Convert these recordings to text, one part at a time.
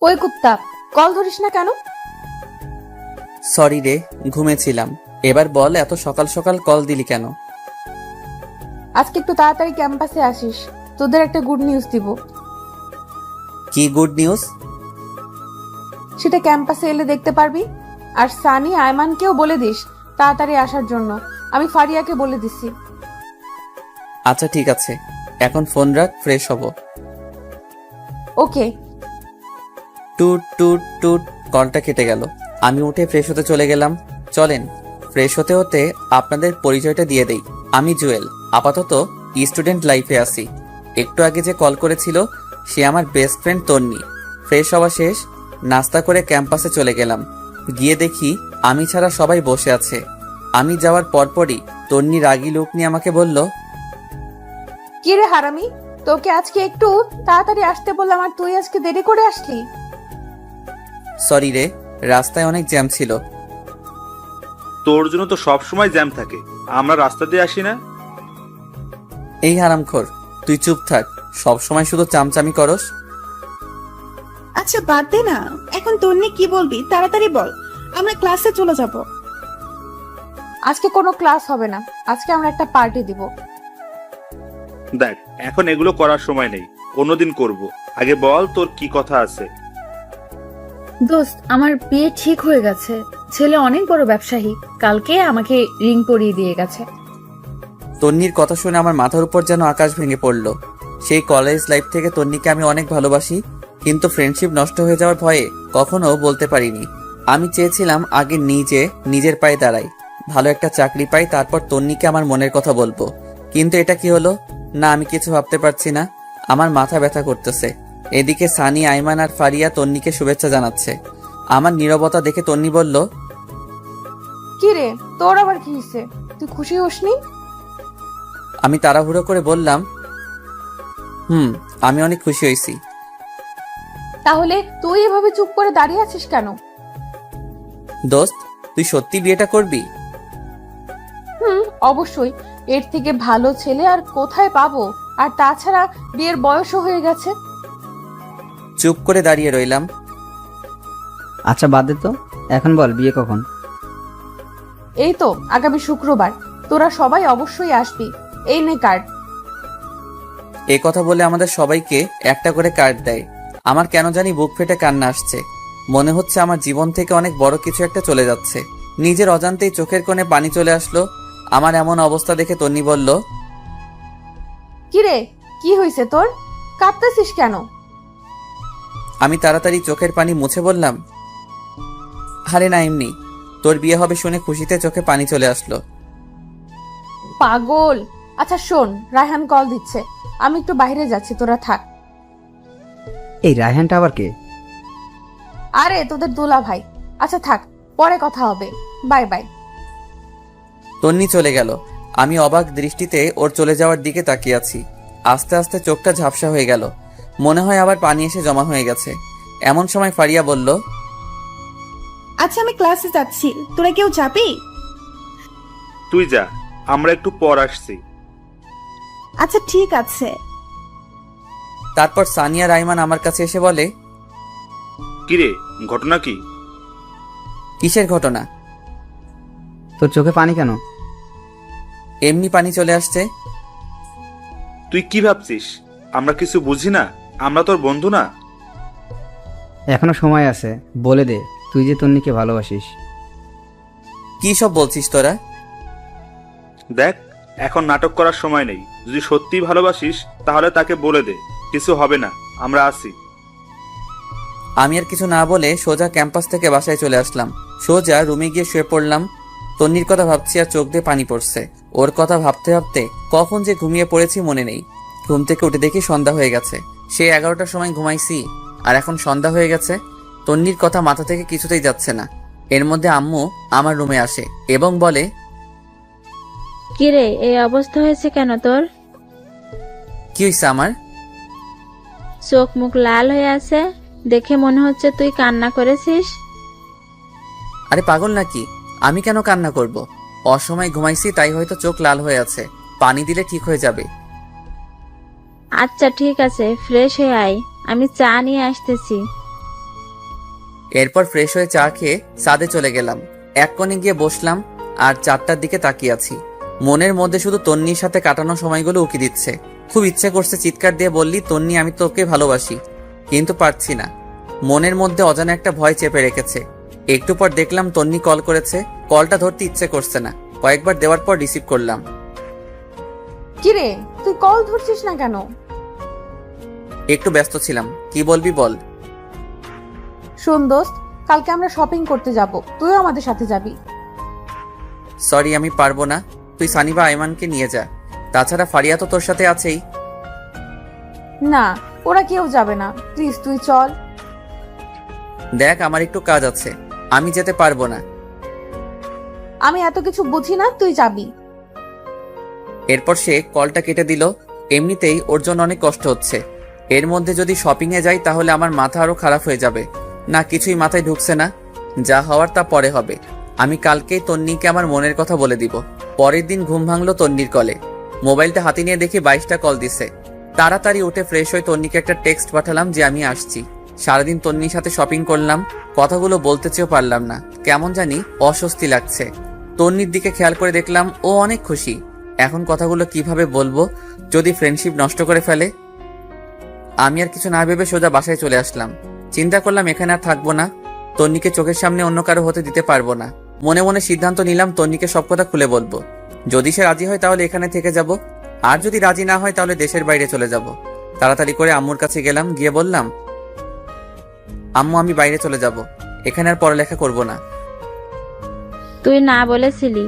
ওই কুত্তা, কল ধরিস না কেন? সরি রে, ঘুমেছিলাম। এবার বল, এত সকাল সকাল কল দিলি কেন? আজকে একটু তাড়াতাড়ি ক্যাম্পাসে আসিস, তোদের একটা গুড নিউজ দিব। কি গুড নিউজ? সেটা ক্যাম্পাসে এলে দেখতে পারবি। আর সানি আয়মানকেও বলে দিস তাড়াতাড়ি আসার জন্য। আমি ফারিয়াকে বলে দিছি। আচ্ছা ঠিক আছে, এখন ফোন রাখ, ফ্রেশ হব। ওকে। টুট টুট টুট, কলটা কেটে গেল। আমি উঠে ফ্রেশ হতে চলে গেলাম। চলেন, ফ্রেশ হতে হতে আপনাদের পরিচয়টা দিয়ে দেই। আমি জুয়েল, আপাতত স্টুডেন্ট লাইফে আছি। একটু আগে যে কল করেছিল সে আমার বেস্ট ফ্রেন্ড তন্নি। ফ্রেশ হওয়া শেষ, নাস্তা করে ক্যাম্পাসে চলে গেলাম। গিয়ে দেখি আমি ছাড়া সবাই বসে আছে। আমি যাওয়ার পরপরই তন্নি রাগী লোক নিয়ে আমাকে বলল, কি রে হারামি, তোকে আজকে একটু তাড়াতাড়ি আসতে বললাম আর তুই আজকে দেরি করে আসলি। সরি রে, রাস্তায় অনেক জ্যাম ছিল। তোর জন্য তো সব সময় জ্যাম থাকে, আমরা রাস্তা দিয়ে আসি না। এই হারামখোর, তুই চুপ থাক, সব সময় শুধু চামচামি করস। আচ্ছা বাদ দে না, এখন তোর নিয়ে কি বলবি তাড়াতাড়ি বল, আমরা ক্লাসে চলে যাব। আজকে কোনো ক্লাস হবে না, আজকে আমরা একটা পার্টি দিব। দেখ, এখন এগুলো করার সময় নেই, অন্যদিন করব। আগে বল তোর কি কথা আছে। দোস্ত, আমার বিয়ে ঠিক হয়ে গেছে। ছেলে অনেক বড় ব্যবসায়ী, কালকে আমাকে রিং পরিয়ে দিয়ে গেছে। তন্নির কথা শুনে আমার মাথার উপর যেন আকাশ ভেঙে পড়ল। সেই কলেজ লাইফ থেকে তন্নিকে আমি অনেক ভালোবাসি, কিন্তু ফ্রেন্ডশিপ নষ্ট হয়ে যাওয়ার ভয়ে কখনো বলতে পারিনি। আমি চেয়েছিলাম আগে নিজের পায়ে দাঁড়াই, ভালো একটা চাকরি পাই, তারপর তন্নিকে আমার মনের কথা বলবো। কিন্তু এটা কি হলো? না, আমি কিছু ভাবতে পারছি না। আমার মাথা ব্যথা করতেছে। এদিকে সানি, আইমান আর ফারিয়া তন্নিকে শুভেচ্ছা জানাচ্ছে। আমার নীরবতা দেখে তন্নি বলল, কি রে, তোর আবার কি হয়েছে? তুই খুশি হসনি? আমি তাড়াহুড়ো করে বললাম, আমি অনেক খুশি হয়েছি। তাহলে তুই এভাবে চুপ করে দাঁড়িয়ে আছিস কেন? দোস্ত, তুই সত্যি বিয়েটা করবি? অবশ্যই, এর থেকে ভালো ছেলে আর কোথায় পাবো? আর তাছাড়া বিয়ের বয়সও হয়ে গেছে। চুপ করে দাঁড়িয়ে রইলাম। আচ্ছা বাদ দে তো, এখন বল বিয়ে কখন? এই তো আগামী শুক্রবার। তোরা সবাই অবশ্যই আসবি। এই নে কার্ড। এই কথা বলে আমাদের সবাইকে একটা করে কার্ড দেয়। আমার কেন জানি বুক ফেটে কান্না আসছে। মনে হচ্ছে আমার জীবন থেকে অনেক বড় কিছু একটা চলে যাচ্ছে। নিজের অজান্তেই চোখের কোণে পানি চলে আসলো। আমার এমন অবস্থা দেখে তন্নি বলল, কি রে, কি হয়েছে তোর? কাঁদতেছিস কেন? আমি তাড়াতাড়ি চোখের পানি মুছে বললাম, আরে না, এমনি। তোর বিয়ে হবে শুনে খুশিতে চোখে পানি চলে আসলো। পাগল। আচ্ছা শোন, রায়হান কল দিচ্ছে, আমি একটু বাইরে যাচ্ছি, তোরা থাক। এই রায়হানটা আবার কে? আরে তোদের দুলা ভাই। আচ্ছা থাক, পরে কথা হবে। Bye bye. তন্নি চলে গেল। আমি অবাক দৃষ্টিতে ওর চলে যাওয়ার দিকে তাকিয়ে আছি। আস্তে আস্তে চোখটা ঝাপসা হয়ে গেল। মনে হয় আবার পানি এসে জমা হয়ে গেছে। এমন সময় ফারিয়া বলল, আচ্ছা আমি ক্লাসে যাচ্ছি, তোরা কেউ যাবি? তুই যা, আমরা একটু পর আসছি। আচ্ছা ঠিক আছে। তারপর সানিয়া রাইমান আমার কাছে এসে বলে, কিরে, ঘটনা কি? কিসের ঘটনা? তোর চোখে পানি কেন? এমনি পানি চলে আসছে। তুই কি ভাবছিস আমরা কিছু বুঝি না? আমরা তোর বন্ধু না? এখনো সময় আছে, বলে দে তুই যে তন্নিকে ভালোবাসিস। কি সব বলছিস তোরা? দেখ, এখন নাটক করার সময় নেই। যদি সত্যি ভালোবাসিস তাহলে তাকে বলে দে, কিছু হবে না, আমরা আছি। আমি আর কিছু না বলে সোজা ক্যাম্পাস থেকে বাসায় চলে আসলাম। সোজা রুমে গিয়ে শুয়ে পড়লাম। তন্নির কথা ভাবছি আর চোখ দিয়ে পানি পড়ছে। ওর কথা ভাবতে ভাবতে কখন যে ঘুমিয়ে পড়েছি মনে নেই। ঘুম থেকে উঠে দেখি সন্ধ্যা হয়ে গেছে। সে 11টার সময় ঘুমাইছি আর এখন সন্ধ্যা হয়ে গেছে। তন্নির কথা মাথা থেকে কিছুতেই যাচ্ছে না। এর মধ্যে আম্মু আমার রুমে আসে এবং বলে, কিরে, এই অবস্থা হয়েছে কেন তোর? কি হয়েছে আমার? চোখ মুখ লাল হয়ে আছে, দেখে মনে হচ্ছে তুই কান্না করেছিস। আরে পাগল নাকি? আমি কেন কান্না করব? অসময় ঘুমাইছি তাই হয়তো চোখ লাল হয়ে আছে। পানি দিলে ঠিক হয়ে যাবে। আচ্ছা ঠিক আছে, ফ্রেশ হয়ে আয়, আমি চা নিয়ে আসতেছি। এরপর ফ্রেশ হয়ে চা খেয়ে ছাদে চলে গেলাম। এক কোণে গিয়ে বসলাম আর 4টার দিকে তাকিয়ে আছি। মনের মধ্যে শুধু তন্নির সাথে কাটানো সময়গুলো উকি দিচ্ছে। খুব ইচ্ছে করছে চিৎকার দিয়ে বললি, তন্নি আমি তোকে ভালোবাসি, কিন্তু পারছি না। মনের মধ্যে অজানা একটা ভয় চেপে রেখেছে। একটু পর দেখলাম তন্নি কল করেছে। কলটা ধরতে ইচ্ছে করছে না, কয়েকবার দেওয়ার পর রিসিভ করলাম। কিরে, তুই কল ধরছিস না কেন? একটু ব্যস্ত ছিলাম। কি বলবি বল। শোন দোস্ত, কালকে আমরা শপিং করতে যাব, তুইও আমাদের সাথে যাবি। সরি, আমি পারবো না। তুই সানি বা আইমানকে নিয়ে যা। তাছাড়া ফারিয়া তো তোর সাথে আছেই। না, ওরা কেউ যাবে না, প্লিজ তুই চল। দেখ, আমার একটু কাজ আছে, আমি যেতে পারবো না। আমি এত কিছু বুঝি না, তুই যাবি। এরপর সে কলটা কেটে দিল। এমনিতেই ওর জন্য অনেক কষ্ট হচ্ছে, এর মধ্যে যদি শপিং এ যাই তাহলে আমার মাথা আরো খারাপ হয়ে যাবে। না, কিছুই মাথায় ঢুকছে না। যা হওয়ার তা পরে হবে। আমি কালকেই তন্নিকে আমার মনের কথা বলে দিব। পরের দিন ঘুম ভাঙলো তন্নির কলে। মোবাইলটা হাতে নিয়ে দেখি 22টা কল দিছে। তাড়াতাড়ি উঠে ফ্রেশ হয়ে তন্নিকে একটা টেক্সট পাঠালাম যে আমি আসছি। সারাদিন তন্নির সাথে শপিং করলাম, কথাগুলো বলতে চেয়েও পারলাম না। কেমন জানি অস্বস্তি লাগছে। তন্নির দিকে খেয়াল করে দেখলাম ও অনেক খুশি। এখন কথাগুলো কিভাবে বলবো, যদি ফ্রেন্ডশিপ নষ্ট করে ফেলে। আমি আর কিছু না ভেবে সোজা বাসায় চলে আসলাম। চিন্তা করলাম এখানে আর থাকবো না, তন্নিকে চোখের সামনে অন্য কারো হতে দিতে পারবো না। মনে মনে সিদ্ধান্ত নিলাম তন্নিকে সব কথা খুলে বলবো। যদি সে রাজি হয় তাহলে এখানে থেকে যাব, আর যদি রাজি না হয় তাহলে দেশের বাইরে চলে যাব। তাড়াতাড়ি করে আম্মুর কাছে গেলাম, গিয়ে বললাম, আম্মু আমি বাইরে চলে যাব, এখানে আর পড়ালেখা করব না। তুই না বলেছিলি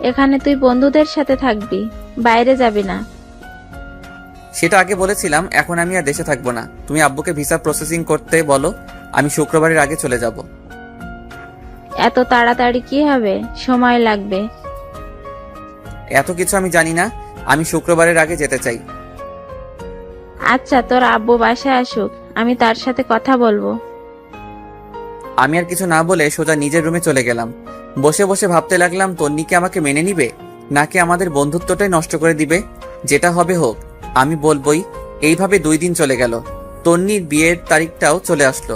এখানে তুই বন্ধুদের সাথে থাকবি, বাইরে যাবি না? সেটা আগে বলেছিলাম, এখন আমি আর দেশে থাকবো না। তুমি আব্বুকে ভিসা প্রসেসিং করতে বলো, আমি শুক্রবারের আগে চলে যাব। এত তাড়াতাড়ি কি হবে, সময় লাগবে। এত কিছু আমি জানি না, আমি শুক্রবারের আগে যেতে চাই। আচ্ছা, তোর আব্বু বাসায় আসুক, আমি তার সাথে কথা বলবো। আমি আর কিছু না বলে সোজা নিজের রুমে চলে গেলাম। বসে বসে ভাবতে লাগলাম তন্নিকে আমাকে মেনে নিবে, নাকি আমাদের বন্ধুত্বটাই নষ্ট করে দিবে। যেটা হবে হোক, আমি বলবই। এইভাবে 2 দিন চলে গেল। তন্নির বিয়ের তারিখটাও চলে আসলো।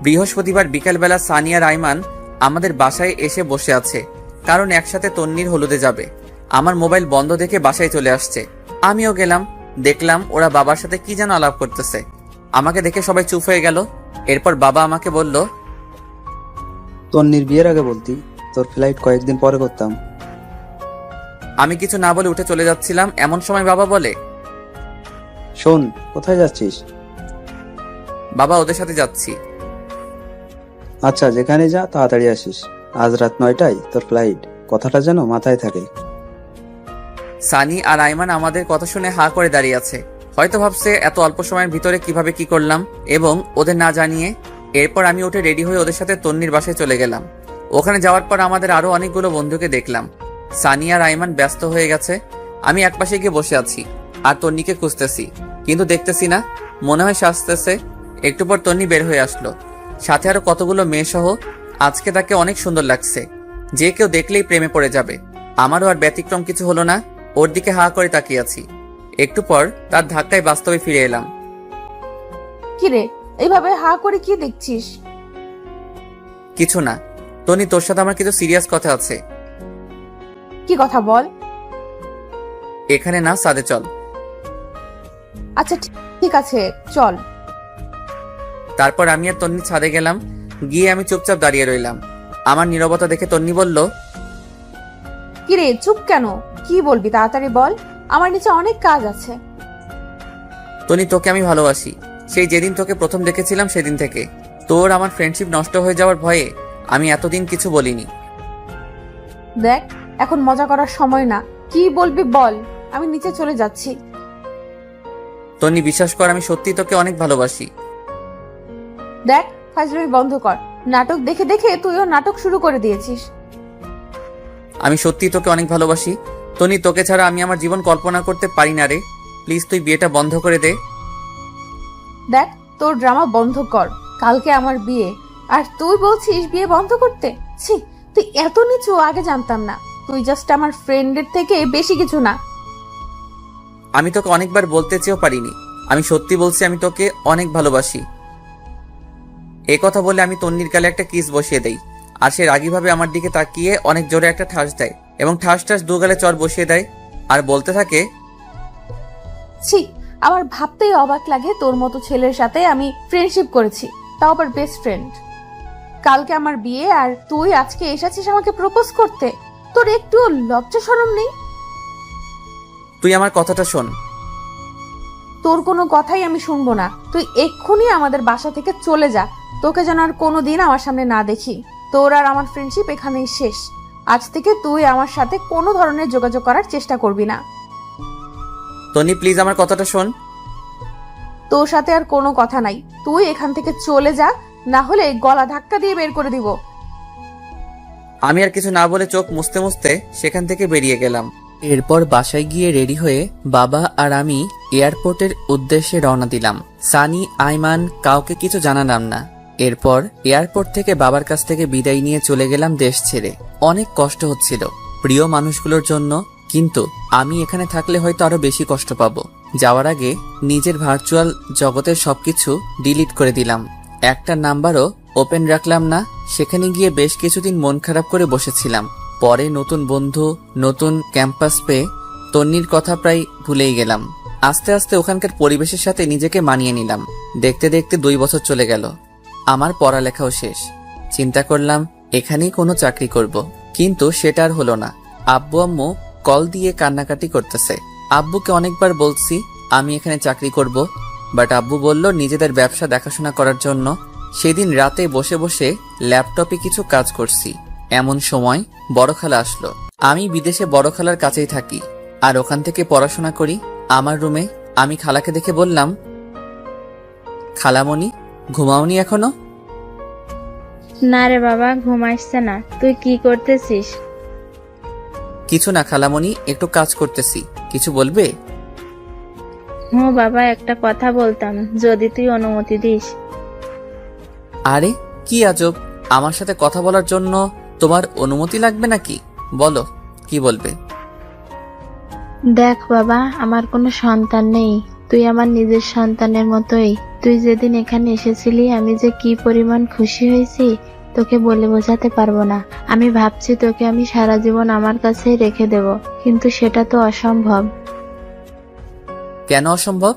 বৃহস্পতিবার বিকালবেলা সানি আর আইমান আমাদের বাসায় এসে বসে আছে, কারণ একসাথে তন্নির হলুদে যাবে। আমার মোবাইল বন্ধ দেখে বাসায় চলে আসছে। আমিও গেলাম, দেখলাম ওরা বাবার সাথে কি যেন আলাপ করতেছে। আমাকে দেখে সবাই চুপ হয়ে গেল। এরপর বাবা আমাকে বলল, তন্নির বিয়ের আগে বলতি, তোর ফ্লাইট কয়েকদিন পরে করতাম। আমি কিছু না বলে উঠে চলে যাচ্ছিলাম, এমন সময় বাবা বলে, শোন, কোথায় যাচ্ছিস? বাবা ওদের সাথে যাচ্ছি। আচ্ছা, যেখানে যা তাড়াতাড়ি আসিস। আজ রাত 9টায় তোর ফ্লাইট, কথাটা যেন মাথায় থাকে। সানি আর আইমান আমাদের কথা শুনে হা করে দাঁড়িয়ে আছে। হয়তো ভাবছে এত অল্প সময়ের ভিতরে কিভাবে কি করলাম, এবং ওদের না জানিয়ে। এরপর আমি উঠে রেডি হয়ে ওদের সাথে তন্নির বাসায় চলে গেলাম। ওখানে যাওয়ার পর আমাদের আরো অনেকগুলো বন্ধুকে দেখলাম। সানি আর আইমান ব্যস্ত হয়ে গেছে, আমি একপাশে গিয়ে বসে আছি আর তন্নিকে খুঁজতেছি, কিন্তু দেখতেছি না। মনে হয় সাজতেছে। একটু পর তন্নি বের হয়ে আসলো, সাথে আরো কতগুলো মেয়ে সহ। আজকে তাকে অনেক সুন্দর লাগছে, যে কেউ দেখলেই প্রেমে পড়ে যাবে। আমারও আর ব্যতিক্রম কিছু হলো না, ওর দিকে হা করে তাকিয়ে আছি। একটু পর তার ধাক্কায় বাস্তবে ফিরে এলাম। কিরে, এইভাবে হা করে কি দেখছিস? কিছু না তনি, তোর সাথে আমার কিছু সিরিয়াস কথা আছে। কি কথা বল। এখানে না, সাদে চল। আচ্ছা ঠিক আছে, চল। তারপর আমি আর তন্নি ছাদে গেলাম। গিয়ে আমি চুপচাপ দাঁড়িয়ে রইলাম। আমার নীরবতা দেখে তন্নি বলল, কিরে চুপ কেন, কি বলবি তাড়াতাড়ি বল, আমার নিচে অনেক কাজ আছে। তনি, তোকে আমি ভালোবাসি। সেই যেদিন তোকে প্রথম দেখেছিলাম সেদিন থেকে। তোর আমার ফ্রেন্ডশিপ নষ্ট হয়ে যাওয়ার ভয়ে আমি এতদিন কিছু বলিনি। দেখ, এখন মজা করার সময় না, কি বলবি বল, আমি নিচে চলে যাচ্ছি। তনি, বিশ্বাস কর, আমি সত্যি তোকে অনেক ভালোবাসি। দেখ, ফাজলামি বন্ধ কর, নাটক দেখে দেখে তুইও নাটক শুরু করে দিয়েছিস। আমি সত্যি তোকে অনেক ভালোবাসি তনি, তোকে ছাড়া আমি আমার জীবন কল্পনা করতে পারি না রে। প্লিজ তুই বিয়েটা বন্ধ করে দে। দেখ, তোর ড্রামা বন্ধ কর, কালকে আমার বিয়ে, আর তুই বলছিস বিয়ে বন্ধ করতে? ছি, তুই এত নিচু আগে জানতাম না। তুই জাস্ট আমার ফ্রেন্ডের থেকে বেশি কিছু না। আমি তোকে অনেকবার বলতে চেয়েও পারিনি। আমি সত্যি বলছি, আমি তোকে অনেক ভালোবাসি। এ কথা বলে আমি তন্নির গালে একটা কিস বসিয়ে দেই, আর সে রাগীভাবে আমার দিকে তাকিয়ে অনেক জোরে একটা ঠাস দেয় এবং ঠাস ঠাস দু গালে চড় বসিয়ে দেয় আর বলতে থাকে, ছি, আমার ভাবতেই অবাক লাগে তোর মতো ছেলের সাথে আমি ফ্রেন্ডশিপ করেছি, তাও আবার বেস্ট ফ্রেন্ড। কালকে আমার বিয়ে আর তুই আজকে এসেছিস আমাকে প্রপোজ করতে। তোর একটু লজ্জা শরম নেই? তুই আমার কথাটা শোন। তোর কোনো কথাই আমি শুনবো না। তুই এক্ষুনি আমাদের বাসা থেকে চলে যা। তোকে যেন আর কোনোদিন আমার সামনে না দেখি। তোর আর আমার ফ্রেন্ডশিপ এখানেই শেষ। আজ থেকে তুই আমার সাথে কোনো ধরনের যোগাযোগ করার চেষ্টা করবি না। তন্নি প্লিজ আমার কথাটা শোন। তোর সাথে আর কোনো কথা নাই। তুই এখান থেকে চলে যা, না হলে গলা ধাক্কা দিয়ে বের করে দিব। আমি আর কিছু না বলে চোখ মুছতে মুছতে সেখান থেকে বেরিয়ে গেলাম। এরপর বাসায় গিয়ে রেডি হয়ে বাবা আর আমি এয়ারপোর্টের উদ্দেশ্যে রওনা দিলাম। সানি, আইমান কাউকে কিছু জানালাম না। এরপর এয়ারপোর্ট থেকে বাবার কাছ থেকে বিদায় নিয়ে চলে গেলাম দেশ ছেড়ে। অনেক কষ্ট হচ্ছিল প্রিয় মানুষগুলোর জন্য, কিন্তু আমি এখানে থাকলে হয়তো আরো বেশি কষ্ট পাবো। যাওয়ার আগে নিজের ভার্চুয়াল জগতের সবকিছু ডিলিট করে দিলাম। একটা নাম্বারও ওপেন রাখলাম না। সেখানে গিয়ে বেশ কিছুদিন মন খারাপ করে বসেছিলাম। পরে নতুন বন্ধু, নতুন ক্যাম্পাস পেয়ে তন্নির কথা প্রায় ভুলেই গেলাম। আস্তে আস্তে ওখানকার পরিবেশের সাথে নিজেকে মানিয়ে নিলাম। দেখতে দেখতে 2 বছর চলে গেল। আমার পড়ালেখাও শেষ। চিন্তা করলাম এখানেই কোনো চাকরি করব, কিন্তু সেটা আর হলো না। আব্বু আম্মু কল দিয়ে কান্নাকাটি করতেছে। আব্বুকে অনেকবার বলছি আমি এখানে চাকরি করব, বাট আব্বু বলল নিজেদের ব্যবসা দেখাশোনা করার জন্য। সেদিন রাতে বসে বসে ল্যাপটপে কিছু কাজ করছি, এমন সময় বড় খালা আসলো। আমি বিদেশে বড় খালার কাছেই থাকি আর ওখান থেকে পড়াশোনা করি। আমার রুমে আমি খালাকে দেখে বললাম, খালামণি ঘুমাওনি এখনো? না রে বাবা, ঘুম আসছে না। তুই কি করতেছিস? কিছু না খালামণি, একটু কাজ করতেছি। কিছু বলবে? বাবা, একটা কথা বলতাম, যদি তুই অনুমতি দিস। আরে কি আজব, আমার সাথে কথা বলার জন্য তোমার অনুমতি লাগবে নাকি? বলো কি বলবে। দেখ বাবা, আমার কোনো সন্তান নেই। তুই আমার নিজের সন্তানের মতোই। তুই যেদিন এখানে এসেছিলি আমি যে কি পরিমাণ খুশি হয়েছি তোকে বলে বোঝাতে পারবো না। আমি ভাবছি তোকে আমি সারা জীবন আমার কাছেই রেখে দেব, কিন্তু সেটা তো অসম্ভব। কেন অসম্ভব?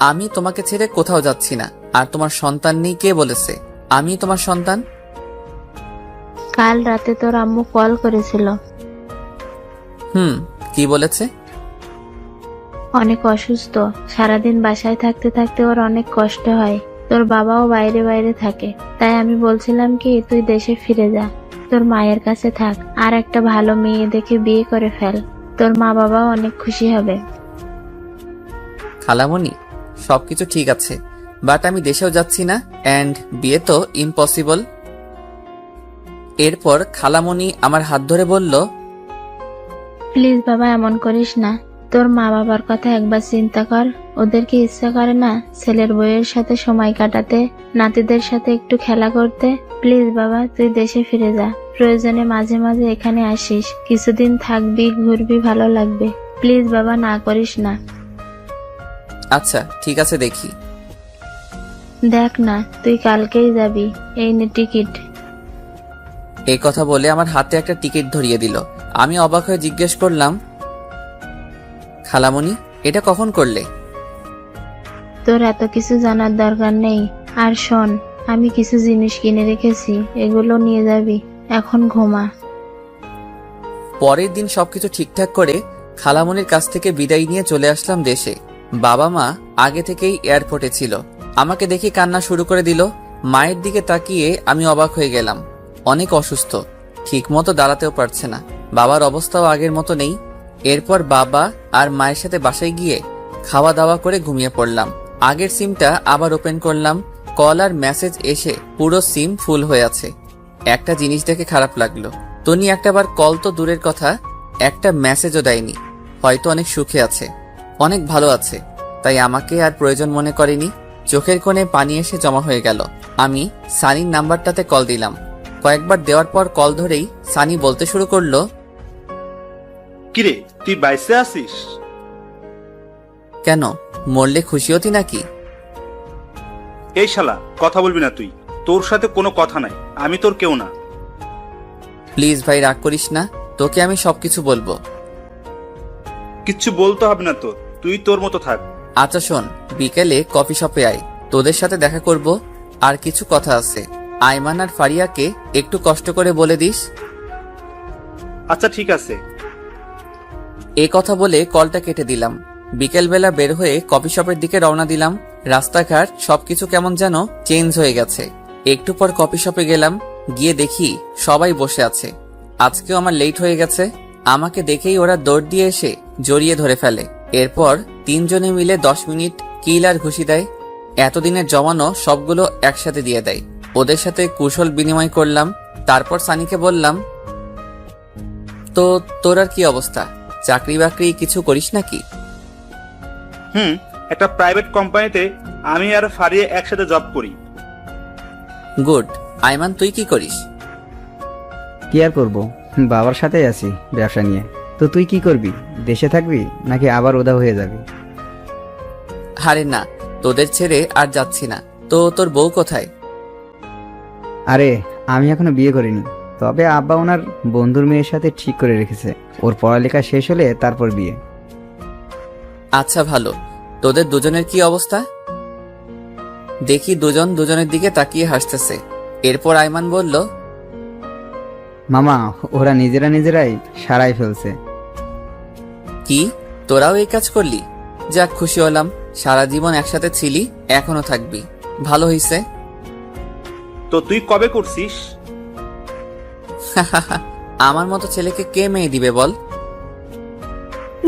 আমি তোমাকে ছেড়ে কোথাও যাচ্ছি না। আর তোমার সন্তান নেই কে বলেছে? আমি তোমার সন্তান। কাল রাতে তোর আম্মু কল করেছিল। কি বলেছে? অনেক অসুস্থ, সারাদিন বাসায় থাকতে থাকতে ওর অনেক কষ্ট হয়। তোর বাবাও বাইরে বাইরে থাকে, তাই আমি বলছিলাম কি তুই দেশে ফিরে যা, তোর মায়ের কাছে থাক, আর একটা ভালো মেয়ে দেখে বিয়ে করে ফেল। তোর মা বাবাও অনেক খুশি হবে। খালামণি সবকিছু ঠিক আছে, বাট আমি দেশেও যাচ্ছি না, অ্যান্ড বিয়ে তো ইম্পসিবল। এরপর খালামণি আমার হাত ধরে বলল, প্লিজ বাবা, এমন করিস না। তোর মা বাবার কথা একবার চিন্তা কর। ওদের কি ইচ্ছা করে না ছেলের বউয়ের সাথে সময় কাটাতে, নাতিদের সাথে একটু খেলা করতে? প্লিজ বাবা, তুই দেশে ফিরে যা। প্রয়োজনে মাঝে মাঝে এখানে আসিস, কিছুদিন থাকবি, ঘুরবি, ভালো লাগবে। প্লিজ বাবা, না করিস না। আচ্ছা ঠিক আছে, দেখি। দেখ না, তুই কালকেই যাবি, এই নে টিকিট। এই কথা বলে আমার হাতে একটা টিকিট ধরিয়ে দিল। আমি অবাক হয়ে জিজ্ঞেস করলাম, খালামণি এটা কখন করলে? তোর এত কিছু জানার দরকার নেই। আর শোন, আমি কিছু জিনিস কিনে রেখেছি, এগুলো নিয়ে যাবি। এখন ঘুমা। পরের দিন সবকিছু ঠিকঠাক করে খালামণির কাছ থেকে বিদায় নিয়ে চলে আসলাম দেশে। বাবা মা আগে থেকেই এয়ারপোর্টে ছিল। আমাকে দেখে কান্না শুরু করে দিল। মায়ের দিকে তাকিয়ে আমি অবাক হয়ে গেলাম। অনেক অসুস্থ, ঠিক মতো দাঁড়াতেও পারছে না। বাবার অবস্থাও আগের মতো নেই। এরপর বাবা আর মায়ের সাথে বাসায় গিয়ে খাওয়া দাওয়া করে ঘুমিয়ে পড়লাম। আগের সিমটা আবার ওপেন করলাম। কল আর মেসেজ এসে পুরো সিম ফুল হয়ে আছে। একটা জিনিস দেখে খারাপ লাগলো, তনি একটাবার কল তো দূরের কথা, একটা মেসেজও দেয়নি। হয়তো অনেক সুখে আছে, অনেক ভালো আছে, তাই আমাকে আর প্রয়োজন মনে করেনি। চোখের কোণে পানি এসে জমা হয়ে গেল। আমি সানির নাম্বারটাতে কল দিলাম। কয়েকবার দেওয়ার পর কল ধরেই সানি বলতে শুরু করলো, কিরে তুই বাইসে আসিস? কেন, মরলে খুশি হতি নাকি? এই শালা, কথা বলবি না তুই। তোর সাথে কোনো কথা নাই, আমি তোর কেউ না। প্লিজ ভাই রাগ করিস না, তোকে আমি সবকিছু বলবো। কিচ্ছু বলতে হবে না তোর, তুই তোর মতো থাক। আচ্ছা শোন, বিকেলে কফি শপে আয়, তোদের সাথে দেখা করব। আর কিছু কথা আছে, আইমান আর ফারিয়াকে একটু কষ্ট করে বলে দিস। আচ্ছা ঠিক আছে। এ কথা বলে কলটা কেটে দিলাম। বিকেলবেলা বের হয়ে কফি শপের দিকে রওনা দিলাম। রাস্তাঘাট সবকিছু কেমন যেন চেঞ্জ হয়ে গেছে। একটু পর কফি শপে গেলাম, গিয়ে দেখি সবাই বসে আছে। আজকেও আমার লেট হয়ে গেছে। আমাকে দেখেই ওরা দৌড় দিয়ে এসে জড়িয়ে ধরে ফেলে। এরপর তিনজনে মিলে 10 মিনিট কিল আর ঘুষি দেয়। এতদিনের জমানো সবগুলো একসাথে দিয়ে দেয়। ওদের সাথে কুশল বিনিময় করলাম। তারপর সানিকে বললাম, তো তোর আর কি অবস্থা, চাকরি বাকরি কিছু করিস নাকি? একটা প্রাইভেট কোম্পানিতে আমি আর ফারিয়া একসাথে জব করি। গুড। আইমান তুই কি করিস? কি আর করবো, বাবার সাথেই আছি ব্যবসা নিয়ে। তো তুই কি করবি, দেশে থাকবি নাকি আবার উধাও হয়ে যাবি? আরে না, তোদের ছেড়ে আর যাচ্ছি না। তো তোর বউ কোথায়? আরে আমি এখনো বিয়ে করিনি, তবে আব্বা ওনার বন্ধুর মেয়ের সাথে ঠিক করে রেখেছে। ওর পড়ালেখা শেষ হলে তারপর বিয়ে। আচ্ছা ভালো। তোদের দুজনের কি অবস্থা? দেখি দুজন দুজনের দিকে তাকিয়ে হাসতেছে। এরপর আইমান বলল, মামা ওরা নিজেরাই সারাই ফেলছে। কি তোরাও এই কাজ করলি? যাক খুশি হলাম, সারা জীবন একসাথে ছিলি, এখনো থাকবি, ভালো হইছে। তো তুই কবে করছিস? আমার মতো ছেলেকে কে মেয়ে দিবে বল?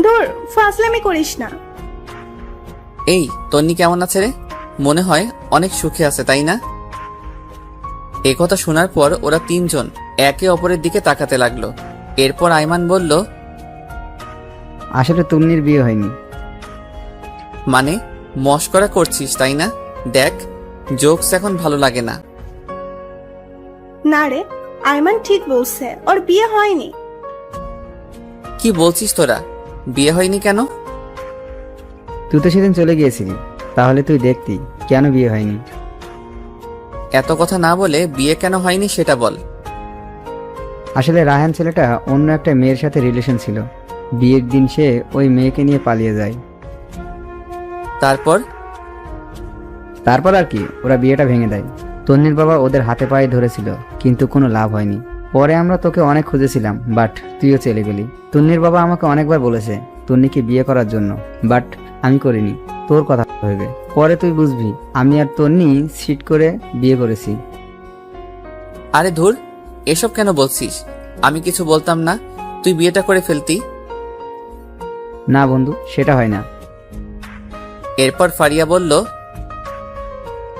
ধুর, ফাজলামি করিস না। এই তন্নি কেমন আছে রে? মনে হয় অনেক সুখে আছে, তাই না? একথা শোনার পর ওরা তিনজন একে অপরের দিকে তাকাতে লাগলো। এরপর আইমান বলল, আসলে তন্নির বিয়ে হয়নি। মানে মস্করা করছিস তাই না? দেখ, জোকস এখন ভালো লাগে না। না রে, আইমান ঠিক বলছে, ওর বিয়ে হয়নি। কি বলছিস তোরা? বিয়ে হয়নি কেন? তুই তো সেদিন চলে গিয়েছিলি, তাহলে তুই দেখতি কেন বিয়ে হয়নি। এত কথা না বলে বিয়ে কেন হয়নি সেটা বল। আসলে রায়হান ছেলেটা অন্য একটা মেয়ের সাথে রিলেশন ছিল। বিয়ের দিন সে ওই মেয়েকে নিয়ে পালিয়ে যায়। তারপর? তারপর আর কি, ওরা বিয়েটা ভেঙে দেয়। তন্নির বাবা ওদের হাতে পায়ে ধরেছিল, কিন্তু কোনো লাভ হয়নি। পরে আমরা তোকে অনেক খুঁজেছিলাম, বাট তুইও চলে গেলি। তন্নির বাবা আমাকে অনেকবার বলেছে তন্নিকে বিয়ে করার জন্য, বাট আমি করিনি, তোর কথা ভেবে। পরে তুই বুঝবি আমি আর তন্নি সিট করে বিয়ে করেছি। আরে ধুর, এসব কেন বলছিস? আমি কিছু বলতাম না, তুই বিয়েটা করে ফেলতি। না বন্ধু, সেটা হয় না। এরপর ফারিয়া বলল,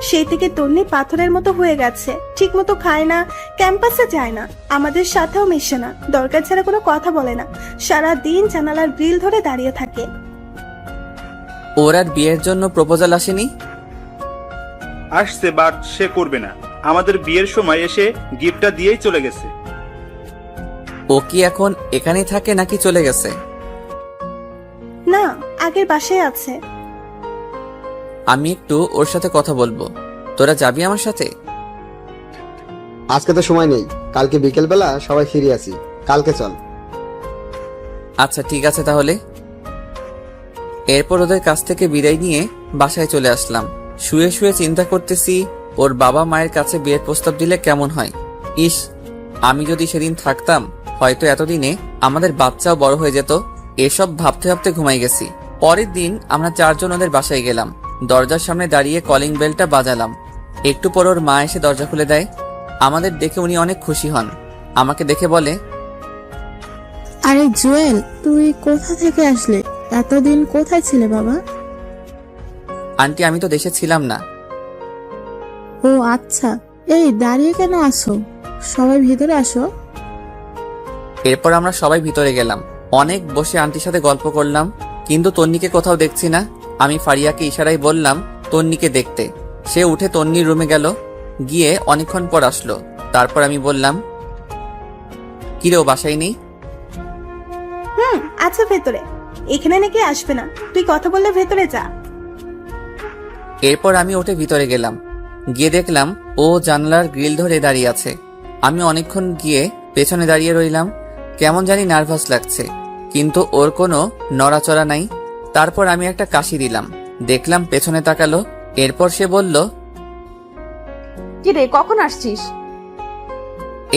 সেই থেকে তন্নি পাথরের মতো হয়ে গেছে, ঠিক মতো খায় না, ক্যাম্পাসে যায় না, আমাদের সাথেও মেশে না, দরকার ছাড়া কোনো কথা বলে না, সারা দিন জানালার গ্রিল ধরে দাঁড়িয়ে থাকে। ওর আর বিয়ের জন্য প্রপোজাল আসেনি? আসছে, বাট সে করবে না। আমাদের বিয়ের সময় এসে গিফটটা দিয়েই চলে গেছে। ও কি এখন এখানেই থাকে নাকি চলে গেছে? না, আগের বাসায় আছে। আমি একটু ওর সাথে কথা বলবো, তোরা যাবি আমার সাথে? আজকে তো সময় নেই, কালকে বিকেলবেলা সবাই ফিরে আসি, কালকে চল। আচ্ছা ঠিক আছে তাহলে। এরপর ওদের কাছ থেকে বিদায় নিয়ে বাসায় চলে আসলাম। শুয়ে শুয়ে চিন্তা করতেছি ওর বাবা মায়ের কাছে বিয়ের প্রস্তাব দিলে কেমন হয়। ইস, আমি যদি সেদিন থাকতাম, হয়তো এতদিনে আমাদের বাচ্চাও বড় হয়ে যেত। এসব ভাবতে ভাবতে ঘুমাই গেছি। পরের দিন আমরা 4 জন ওদের বাসায় গেলাম। দরজার সামনে দাঁড়িয়ে কলিং বেলটা বাজালাম। একটু পর ওর মা এসে দরজা খুলে দেয়। আমাদের দেখে উনি অনেক খুশি হন। আমাকে দেখে বলে, আরে জুয়েল, তুই কোথা থেকে আসলে? এতদিন কোথায় ছিলে বাবা? আন্টি আমি তো দেশে ছিলাম না। ও আচ্ছা, এই দাঁড়িয়ে কেন আসো? সবাই ভিতরে আসো। এরপর আমরা সবাই ভিতরে গেলাম। অনেক বসে আন্টির সাথে গল্প করলাম, কিন্তু তন্নিকে কোথাও দেখছি না। আমি ফারিয়াকে ইশারায় বললাম তন্নিকে দেখতে। সে উঠে তন্নির রুমে গেল, গিয়ে অনেকক্ষণ পর আসলো। তারপর আমি বললাম, কিরে ও বাসায় নেই? আছে ভেতরে, এখানে নাকি আসবে না, তুই কথা বললে ভেতরে যা। এরপর আমি উঠে ভিতরে গেলাম। গিয়ে দেখলাম ও জানলার গ্রিল ধরে দাঁড়িয়ে আছে। আমি অনেকক্ষণ গিয়ে পেছনে দাঁড়িয়ে রইলাম। কেমন জানি নার্ভাস লাগছে, কিন্তু ওর কোনো নড়াচড়া নাই। তারপর আমি একটা কাশি দিলাম, দেখলাম পেছনে তাকালো। এরপর সে বলল, কি রে, কখন আসছিস?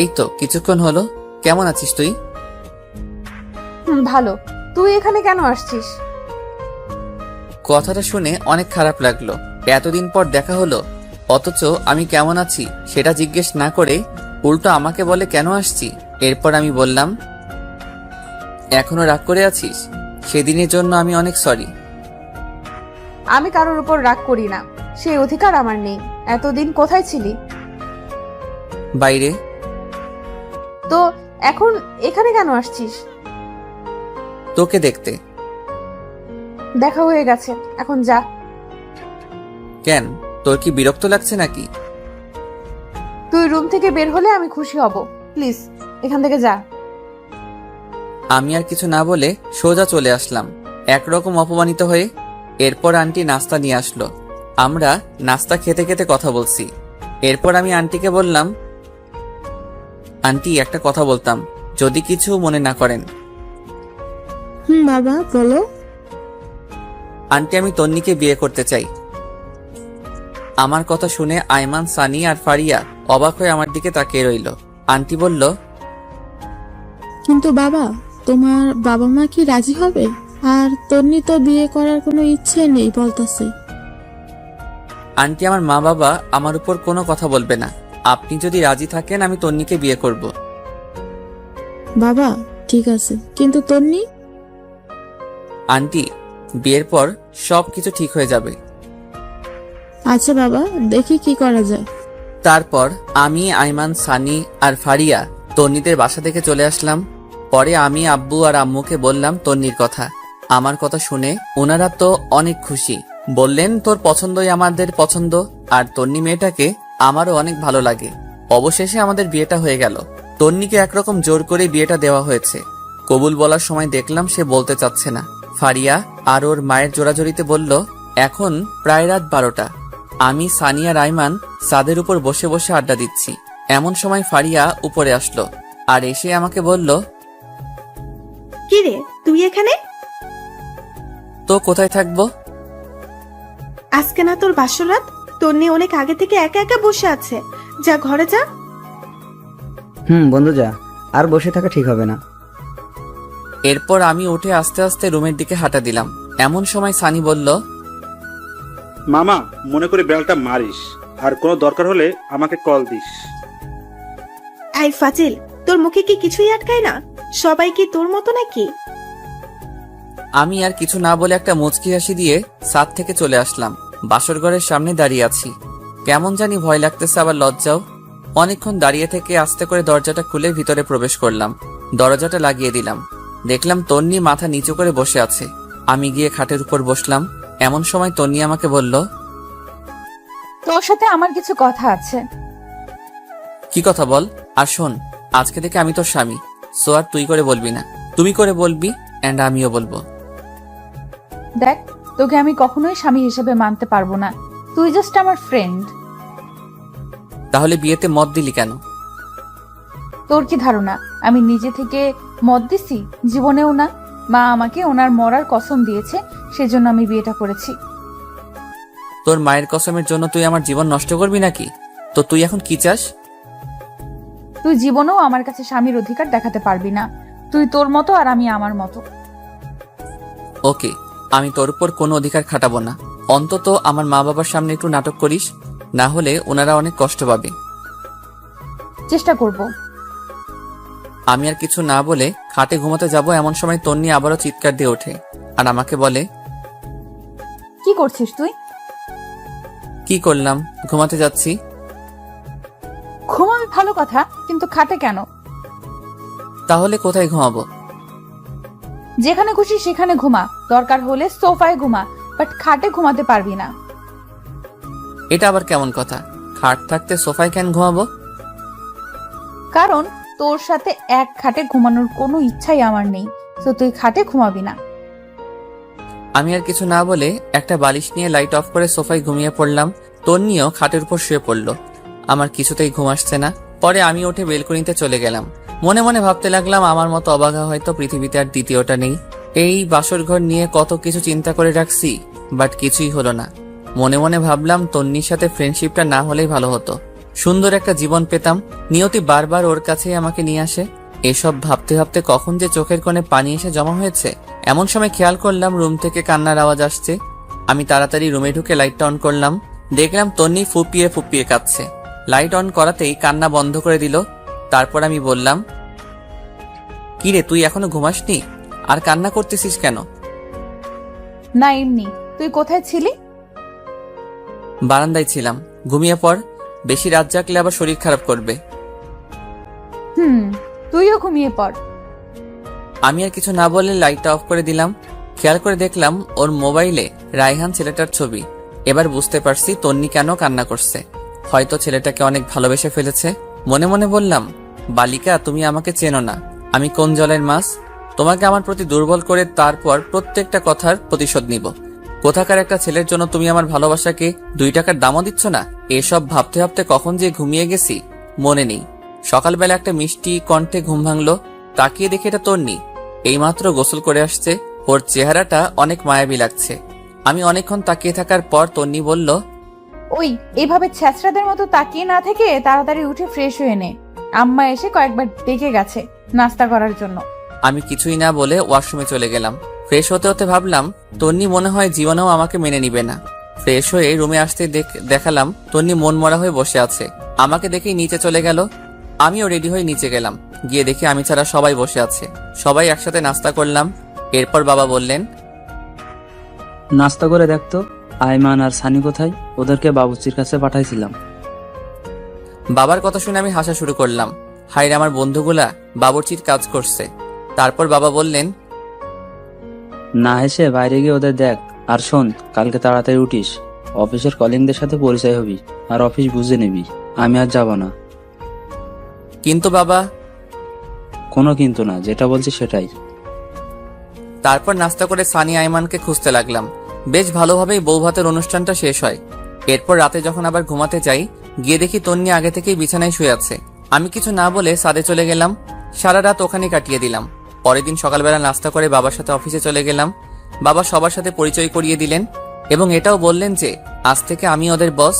এই তো কিছুক্ষণ হলো। কেমন আছিস তুই? ভালো। তুই এখানে কেন আসছিস? কথাটা শুনে অনেক খারাপ লাগলো। এতদিন পর দেখা হলো, অথচ আমি কেমন আছি সেটা জিজ্ঞেস না করে উল্টো আমাকে বলে কেন আসছি। এরপর আমি বললাম, এখনো রাগ করে আছিস? সেদিনের জন্য আমি অনেক সরি। আমি কারোর উপর রাগ করি না, সেই অধিকার আমার নেই। এতদিন কোথায় ছিলি? বাইরে। তো এখন এখানে কেন আসছিস? তোকে দেখতে। দেখা হয়ে গেছে, এখন যা। কেন, তোর কি বিরক্ত লাগছে নাকি? তুই রুম থেকে বের হলে আমি খুশি হব। প্লিজ এখান থেকে যা। আমি আর কিছু না বলে সোজা চলে আসলাম, একরকম অপমানিত হয়ে। এরপর আন্টি নাস্তা নিয়ে আসলো। আমরা নাস্তা খেতে খেতে কথা বলছি। এরপর আমি আন্টিকে বললাম, আন্টি একটা কথা বলতাম, যদি কিছু মনে না করেন। বাবা বলো। আন্টি, আমি তন্নিকে বিয়ে করতে চাই। আমার কথা শুনে আইমান, সানি আর ফারিয়া অবাক হয়ে আমার দিকে তাকিয়ে রইল। আন্টি বলল, কিন্তু বাবা, তোমার বাবা মা কি রাজি হবে? আর তন্নি তো বিয়ে করার কোনো ইচ্ছে নেই বলতেছে। আন্টি, আমার মা বাবা আমার উপর কোনো কথা বলবে না। আপনি যদি রাজি থাকেন আমি তন্নিকে বিয়ে করব। বাবা ঠিক আছে, কিন্তু তন্নি? আন্টি, বিয়ের পর সবকিছু ঠিক হয়ে যাবে। আচ্ছা বাবা, দেখি কি করা যায়। তারপর আমি, আইমান, সানি আর ফারিয়া তন্নিদের বাসা থেকে চলে আসলাম। পরে আমি আব্বু আর আম্মুকে বললাম তন্নির কথা। আমার কথা শুনে ওনারা তো অনেক খুশি। বললেন, তোর পছন্দই আমাদের পছন্দ, আর তন্নি মেয়েটাকে আমারও অনেক ভালো লাগে। অবশেষে আমাদের বিয়েটা হয়ে গেল। তন্নিকে একরকম জোর করে বিয়েটা দেওয়া হয়েছে। কবুল বলার সময় দেখলাম সে বলতে চাচ্ছে না। ফারিয়া আর ওর মায়ের জোরাজোরিতে বলল, এখন প্রায় রাত 12টা। আমি, সানিয়া, রাইমান ছাদের উপর বসে বসে আড্ডা দিচ্ছি। এমন সময় ফারিয়া উপরে আসলো আর এসে আমাকে বলল, কি রে তুই এখানে? তো কোথায় থাকবো? আজকে না তোর বাসরাত? তন্নি অনেক আগে থেকে একা একা বসে আছে, যা ঘরে যা। বন্ধু যা, আর বসে থাকা ঠিক হবে না। এরপর আমি উঠে আস্তে আস্তে রুমের দিকে হাঁটা দিলাম। এমন সময় সানি বলল, মামা, মনে করে বেলটা মারিস, আর কোনো দরকার হলে আমাকে কল দিস। এই ফাজিল, তোর মুখে কি কিছুই আটকায় না? সবাই কি তোর মতো নাকি? আমি আর কিছু না বলে একটা মুচকি হাসি দিয়ে ছাদ থেকে চলে আসলাম। বাসর ঘরের সামনে দাঁড়িয়ে আছি। কেমন জানি ভয় লাগতেছে, আবার লজ্জাও। অনেকক্ষণ দাঁড়িয়ে থেকে আস্তে করে দরজাটা খুলে ভিতরে প্রবেশ করলাম। দরজাটা লাগিয়ে দিলাম। দেখলাম তন্নি মাথা নিচু করে বসে আছে। আমি গিয়ে খাটের উপর বসলাম। এমন সময় তন্নি আমাকে বলল, তোর সাথে আমার কিছু কথা আছে। কি কথা বল। আর শোন, আজকে থেকে আমি তোর স্বামী, সো আর তুই করে বলবি না, তুমি করে বলবি, এন্ড আমিও বলবো। দেখ, তোকে আমি কখনোই স্বামী হিসেবে মানতে পারবো না। তুই জাস্ট আমার ফ্রেন্ড। তাহলে বিয়েতে মত দিলি কেন? তোর কি ধারণা আমি নিজে থেকে মত দিছি? জীবনেও না। মা আমাকে ওনার মরার কসম দিয়েছে, সেজন্য আমি বিয়েটা করেছি। তোর মায়ের কসমের জন্য তুই আমার জীবন নষ্ট করবি নাকি? তো তুই এখন কি চাস? তুই জীবনেও আমার কাছে স্বামীর অধিকার দেখাতে পারবি না। তুই তোর মতো আর আমি আমার মতো। ওকে, আমি তোর উপর কোনো অধিকার খাটাবো না। অন্তত আমার মা বাবার সামনে একটু নাটক করিস, না হলে ওনারা অনেক কষ্ট পাবে। চেষ্টা করব। আমি আর কিছু না বলে খাটে ঘুমাতে যাব। এমন সময় তন্নি আবারও চিৎকার দিয়ে ওঠে আর আমাকে বলে, কি করছিস তুই? কি করলাম? ঘুমাতে যাচ্ছি। ঘুমাবি ভালো কথা, কিন্তু খাটে কেন? তাহলে কোথায় ঘুমাবো? যেখানে খুশি সেখানে ঘুমা, দরকার হলে সোফায় ঘুমা, বাট খাটে ঘুমাতে পারবি না। এটা আবার কেমন কথা? খাট থাকতে সোফায় কেন ঘুমাবো? কারণ তোর সাথে এক খাটে ঘুমানোর কোনো ইচ্ছাই আমার নেই, তো তুই খাটে ঘুমাবি না। আমি আর কিছু না বলে একটা বালিশ নিয়ে লাইট অফ করে সোফায় ঘুমিয়ে পড়লাম। তন্নিও খাটের উপর শুয়ে পড়ল। আমার কিছুতেই ঘুম আসছে না। পরে আমি উঠে বেলকনিতে চলে গেলাম। মনে মনে ভাবতে লাগলাম, আমার মতো অবাগা হয়তো পৃথিবীতে আর দ্বিতীয়টা নেই। এই বাসর ঘর নিয়ে কত কিছু চিন্তা করে রাখছি, বাট কিছুই হলো না। মনে মনে ভাবলাম তন্নির সাথে ফ্রেন্ডশিপটা না হলেই ভালো হতো, সুন্দর একটা জীবন পেতাম। নিয়তি বারবার ওর কাছেই আমাকে নিয়ে আসে। এসব ভাবতে ভাবতে কখন যে চোখের কোণে পানি এসে জমা হয়েছে। এমন সময় খেয়াল করলাম রুম থেকে কান্নার আওয়াজ আসছে। আমি তাড়াতাড়ি রুমে ঢুকে লাইটটা অন করলাম। দেখলাম তন্নি ফুপিয়ে ফুপিয়ে কাঁদছে। লাইট অন করাতেই কান্না বন্ধ করে দিল। তারপর আমি বললাম, কিরে তুই এখনো ঘুমাসনি? আর কান্না করতেছিস কেন? না এমনি। তুই কোথায় ছিলি? বারান্দায় ছিলাম। ঘুমিয়ে পড়, বেশি রাত জাগলে আবার শরীর খারাপ করবে। তুইও ঘুমিয়ে পড়। আমি আর কিছু না বলে লাইটটা অফ করে দিলাম। খেয়াল করে দেখলাম ওর মোবাইলে রায়হান ছেলেটার ছবি। এবার বুঝতে পারছি তন্নি কেন কান্না করছে। হয়তো ছেলেটাকে অনেক ভালোবেসে ফেলেছে। মনে মনে বললাম, বালিকা তুমি আমাকে চেনো না, আমি কোন জলের মাছ। তোমাকে আমার প্রতি দুর্বল করে তারপর প্রত্যেকটা কথার প্রতিশোধ নিব। কোথাকার একটা ছেলের জন্য তুমি আমার ভালোবাসাকে 2 টাকার দামও দিচ্ছ না। এসব ভাবতে ভাবতে কখন যে ঘুমিয়ে গেছি মনে নেই। সকালবেলা একটা মিষ্টি কণ্ঠে ঘুম ভাঙলো। তাকিয়ে দেখে এটা তন্নি। এইমাত্র গোসল করে আসছে। ওর চেহারাটা অনেক মায়াবী লাগছে। আমি অনেকক্ষণ তাকিয়ে থাকার পর তন্নি বলল, ওই এইভাবে ছ্যাঁচড়াদের মতো তাকিয়ে না থেকে তাড়াতাড়ি উঠে ফ্রেশ হয়ে নে। আম্মা এসে কয়েকবার ডেকে গেছে নাস্তা করার জন্য। আমি কিছুই না বলে ওয়াশরুমে চলে গেলাম। ফ্রেশ হতে হতে ভাবলাম তন্নি মনে হয় জীবনেও আমাকে মেনে নিবে না। ফ্রেশ হয়ে রুমে আসতে দেখালাম তন্নি মন মরা হয়ে বসে আছে। আমাকে দেখেই নিচে চলে গেল। আমিও রেডি হয়ে নিচে গেলাম। গিয়ে দেখি আমি ছাড়া সবাই বসে আছে। সবাই একসাথে নাস্তা করলাম। এরপর বাবা বললেন, নাস্তা করে দেখতো আইমান আর সানি কোথায়? ওদেরকে বাবুর্চির কাছে পাঠাইছিলাম। বাবার কথা শুনে আমি হাসা শুরু করলাম। হায়রে আমার বন্ধুগুলা বাবুর্চির কাজ করছে। তারপর বাবা বললেন, না হেসে বাইরে গিয়ে ওদের দেখ। আর শোন, কালকে তাড়াতাড়ি উঠিস, অফিসের কলিংদের সাথে পরিচয় হবি আর অফিস বুঝে নিবি। আমি আর যাব না। কিন্তু বাবা। কোনো কিন্তু না, যেটা বলছি সেটাই। তারপর নাস্তা করে সানি আইমানকে খুঁজতে লাগলাম। বেশ ভালোভাবেই বউ ভাতের অনুষ্ঠানটা শেষ হয়। এরপর রাতে যখন আবার ঘুমাতে যাই, গিয়ে দেখি তন্নি আগে থেকেই বিছানায় শুয়ে আছে। আমি কিছু না বলে ছাদে চলে গেলাম। সারা রাত ওখানে কাটিয়ে দিলাম। পরের দিন সকালবেলা নাস্তা করে বাবার সাথে অফিসে চলে গেলাম। বাবা সবার সাথে পরিচয় করিয়ে দিলেন এবং এটাও বললেন যে আজ থেকে আমি ওদের বস।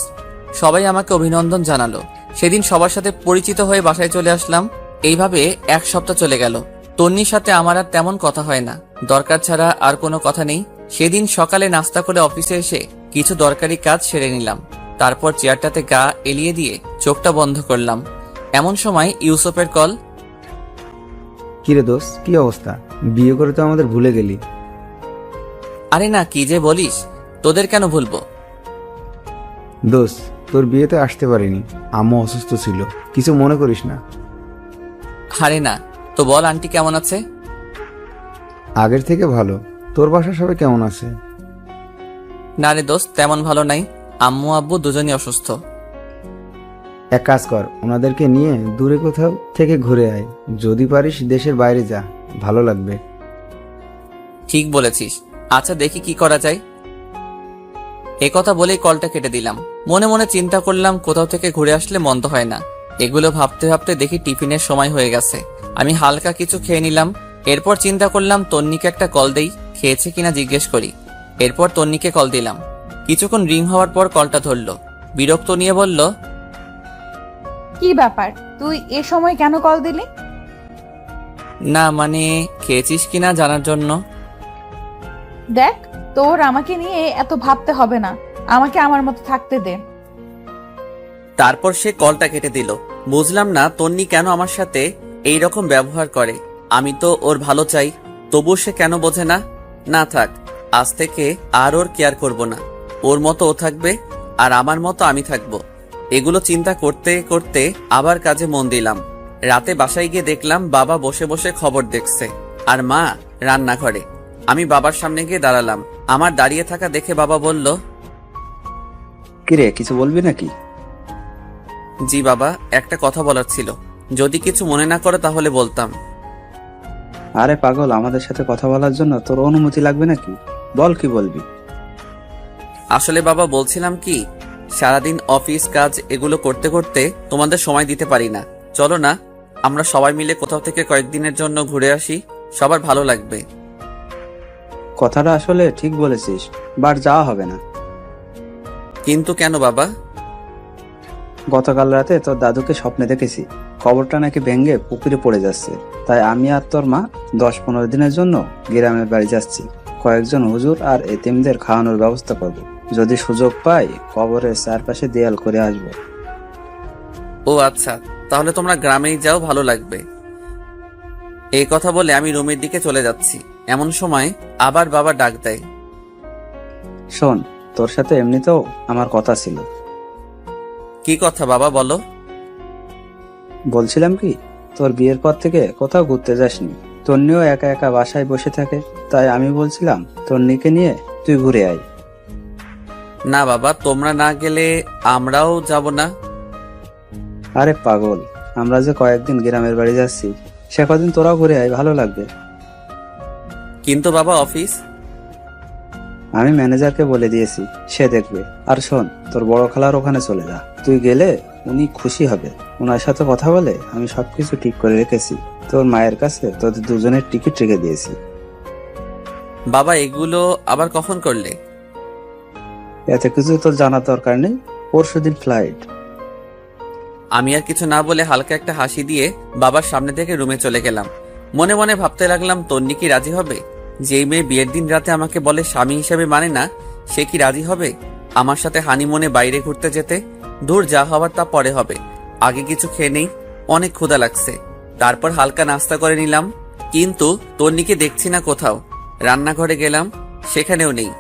সবাই আমাকে অভিনন্দন জানালো। সেদিন সবার সাথে পরিচিত হয়ে বাসায় চলে আসলাম। এইভাবে 1 সপ্তাহ চলে গেল। তন্নির সাথে আমার আর তেমন কথা হয় না, দরকার ছাড়া আর কোনো কথা নেই। সেদিন সকালে নাস্তা করে অফিসে এসে কিছু দরকারি কাজ সেরে নিলাম। তারপর চেয়ারটাতে গা এলিয়ে দিয়ে চোখটা বন্ধ করলাম। এমন সময় ইউসুফের কল। কিরে দোস্ত, কি অবস্থা? বিয়ে করে তো আমাদের ভুলে গেলি। আরে না, কি যে বলিস, তোদের কেন ভুলবো? দোস্ত, তোর বিয়েতে আসতে পারিনি, আম্মু অসুস্থ ছিল, কিছু মনে করিস না। আরে না, তো বল আন্টি কেমন আছে? আগের থেকে ভালো। তোর বাসা সবাই কেমন আছে? না রে দোস্ত, তেমন ভালো নাই। আম্মু আব্বু দুজনই অসুস্থ। এক কাজ কর, ওনাদেরকে নিয়ে দূরে কোথাও থেকে ঘুরে আয়। যদি পারিস দেশের বাইরে যা, ভালো লাগবে। ঠিক বলেছিস। আচ্ছা দেখি কি করা যায়। কথা বলেই কলটা কেটে দিলাম। মনে মনে চিন্তা করলাম কোথাও থেকে ঘুরে আসলে মন্দ হয় না। এগুলো ভাবতে ভাবতে দেখি টিফিনের সময় হয়ে গেছে। আমি হালকা কিছু খেয়ে নিলাম। এরপর চিন্তা করলাম তন্নিকে একটা কল দেই, খেয়েছে কিনা জিজ্ঞেস করি। এরপর তন্নিকে কল দিলাম। কিছুক্ষণ রিং হওয়ার পর কলটা ধরলো। বিরক্ত নিয়ে বলল, কি ব্যাপার, তুই এ সময় কেন কল দিলি? না মানে খেয়েছিস কিনা জানার জন্য। দেখ, তোর আমাকে নিয়ে এত ভাবতে হবে না, আমাকে আমার মতো থাকতে দে। তারপর সে কলটা কেটে দিল। বুঝলাম না তন্নি কেন আমার সাথে এই রকম ব্যবহার করে। আমি তো ওর ভালো চাই, তবু সে কেন বোঝে না। না থাক, আজ থেকে আর ওর কেয়ার করব না। ওর মতো ও থাকবে আর আমার মতো আমি থাকবো। এগুলো চিন্তা করতে করতে আবার কাজে মন দিলাম। রাতে বাসায় গিয়ে দেখলাম বাবা বসে বসে খবর দেখছে আর মা রান্নাঘরে। আমি বাবার সামনে গিয়ে দাঁড়ালাম। আমার দাঁড়িয়ে থাকা দেখে বাবা বলল, কিরে, কিছু বলবি নাকি? জি বাবা, একটা কথা বলার ছিল, যদি কিছু মনে না করো তাহলে বলতাম। আরে পাগল, আমাদের সাথে কথা বলার জন্য তোর অনুমতি লাগবে নাকি? বল, কি বলবি? আসলে বাবা বলছিলাম কি, সারাদিন অফিস কাজ এগুলো করতে করতে তোমাদের সময় দিতে পারি না। চলো না, আমরা সবাই মিলে কোথাও থেকে কয়েকদিনের জন্য ঘুরে আসি, সবার ভালো লাগবে। কথাটা আসলে ঠিক বলেছিস, বাট যাওয়া হবে না। কিন্তু কেন বাবা? গতকাল রাতে তোর দাদুকে স্বপ্নে দেখেছি, কবরটা নাকি ভেঙে পুকুরে পড়ে যাচ্ছে। তাই আমি আর তোর মা 10-15 দিনের জন্য গ্রামের বাড়ি যাচ্ছি। কয়েকজন হুজুর আর এতিমদের খাওয়ানোর ব্যবস্থা করব। যদি সুযোগ পাই কবরের চারপাশে দেয়াল করে আসব। ও আচ্ছা, তাহলে তোমরা গ্রামেই যাও, ভালো লাগবে। এই কথা বলে আমি রুমের দিকে চলে যাচ্ছি। এমন সময় আবার বাবা ডাক দেয়। শোন, তোর সাথে এমনিতেও আমার কথা ছিল। কি কথা বাবা, বলো। বলছিলাম কি, তোর বিয়ের পর থেকে কোথাও ঘুরতে যাসনি। তন্নিও একা একা বাসায় বসে থাকে, তাই আমি বলছিলাম তন্নিকে নিয়ে তুই ঘুরে আয়। না বাবা, তোমরা না গেলে আমরাও যাব না। আরে পাগল, আমরা যে কয়েকদিন গ্রামের বাড়ি যাচ্ছি, সে কদিন তোরাও ঘুরে আয়, ভালো লাগবে। কিন্তু বাবা অফিস। আমি ম্যানেজারকে বলে দিয়েছি, সে দেখবে। আর শোন, তোর বড় খালার ওখানে চলে যা। তুই গেলে উনি খুশি হবে। ওনার সাথে কথা বলে আমি সবকিছু ঠিক করে রেখেছি। তোর মায়ের কাছে তোদের দুজনের টিকিট রেখে দিয়েছি। বাবা এগুলো আবার কখন করলে? এতে কিছু তোর জানার দরকার নেই, পরশুদিন ফ্লাইট। আমি আর কিছু না বলে হালকা একটা হাসি দিয়ে বাবার সামনে থেকে রুমে চলে গেলাম। মনে মনে ভাবতে লাগলাম, তন্নি কি রাজি হবে? যেই মেয়ে বিয়ের দিন রাতে আমাকে বলে স্বামী হিসেবে মানে না, সে কি রাজি হবে আমার সাথে হানিমুনে বাইরে ঘুরতে যেতে? দূর, যা হবার তা পরে হবে, আগে কিছু খেয়ে নেই, অনেক ক্ষুধা লাগছে। তারপর হালকা নাস্তা করে নিলাম, কিন্তু তন্নিকে দেখছি না কোথাও। রান্নাঘরে গেলাম, সেখানেও নেই।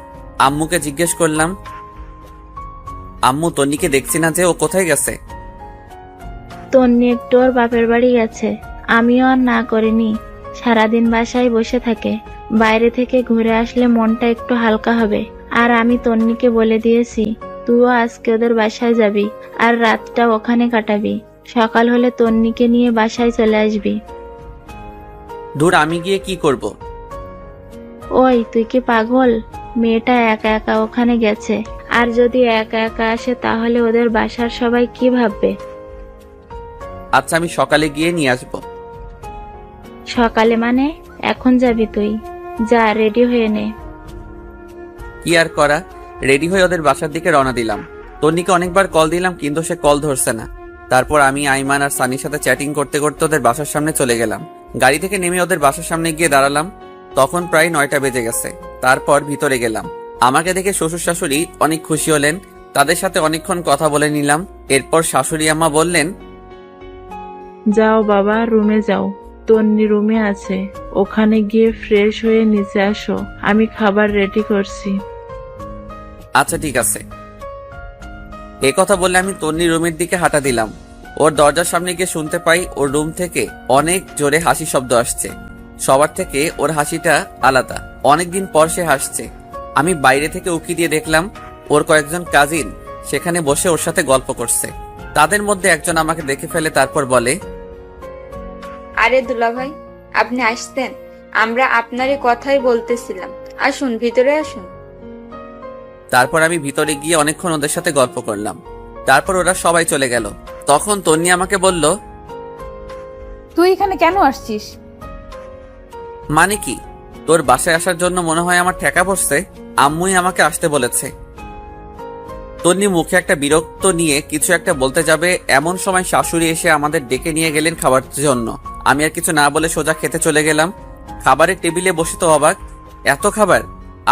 আম্মুকে জিজ্ঞেস করলাম, আম্মু তন্নিকে দেখছি না যে, ও কোথায় গেছে? তন্নি একটু ওর বাপের বাড়ি গেছে। আমিও আর না করিনি, সারাদিন বাসায় বসে থাকে। বাইরে থেকে ঘুরে আসলে মনটা একটু হালকা হবে। আর আমি তন্নিকে বলে দিয়েছি তুইও আজকে ওদের বাসায় যাবি আর রাতটা ওখানে কাটাবি। সকাল হলে তন্নিকে নিয়ে বাসায় চলে আসবি। দূর, আমি গিয়ে কি করব? ওই তুই কি পাগল? মেয়েটা একা একা ওখানে গেছে, আর যদি একা একা আসে তাহলে ওদের বাসার সবাই কি ভাববে? আচ্ছা, আমি সকালে গিয়ে নিয়ে আসবো। সকালে মানে? এখন যাবি তুই? যা, রেডি হয়ে নে। কি আর করা, রেডি হয়ে ওদের বাসার দিকে রওনা দিলাম। তন্নিকে অনেকবার কল দিলাম, কিন্তু সে কল ধরছে না। তারপর আমি আইমান আর সানির সাথে চ্যাটিং করতে করতে ওদের বাসার সামনে চলে গেলাম। গাড়ি থেকে নেমে ওদের বাসার সামনে গিয়ে দাঁড়ালাম। তখন প্রায় 9টা বেজে গেছে। তারপর ভিতরে গেলাম। আমাকে দেখে শ্বশুর শাশুড়ি অনেক খুশি হলেন। তাদের সাথে অনেকক্ষণ কথা বলে নিলাম। এরপর শাশুড়ি আম্মা বললেন, যাও বাবা, রুমে যাও। তন্নি রুমে আছে, ওখানে গিয়ে ফ্রেশ হয়ে নিচে আসো, আমি খাবার রেডি করছি। আচ্ছা ঠিক আছে। এই কথা বললে আমি তন্নির রুমের দিকে হাঁটা দিলাম। ওর দরজার সামনে গিয়ে শুনতে পাই ওর রুম থেকে অনেক জোরে হাসি শব্দ আসছে। সবার থেকে ওর হাসিটা আলাদা, অনেকদিন পর সে হাসছে। আমি বাইরে থেকে উকি দিয়ে দেখলাম ওর কয়েকজন কাজিন সেখানে বসে ওর সাথে গল্প করছে। তাদের মধ্যে একজন আমাকে দেখে ফেলে, তারপর বলে, আরে দুলাভাই, আপনি আসতেন? আমরা আপনারই কথাই বলতেছিলাম। আসুন, ভিতরে আসুন। তারপর আমি ভিতরে গিয়ে অনেকক্ষণ ওদের সাথে গল্প করলাম। তারপর ওরা সবাই চলে গেল। তখন তন্নি আমাকে বলল, তুই এখানে কেন আসছিস? মানে কি? তোর বাসায় আসার জন্য মনে হয় আমার ঠেকা পড়ছে। আম্মুই আমাকে আসতে বলেছে। তন্নি মুখে একটা বিরক্ত নিয়ে কিছু একটা বলতে যাবে, এমন সময় শাশুড়ি এসে আমাদের ডেকে নিয়ে গেলেন খাবার জন্য। আমি আর কিছু না বলে সোজা খেতে চলে গেলাম। খাবারের টেবিলে বসে তো অবাক, এত খাবার!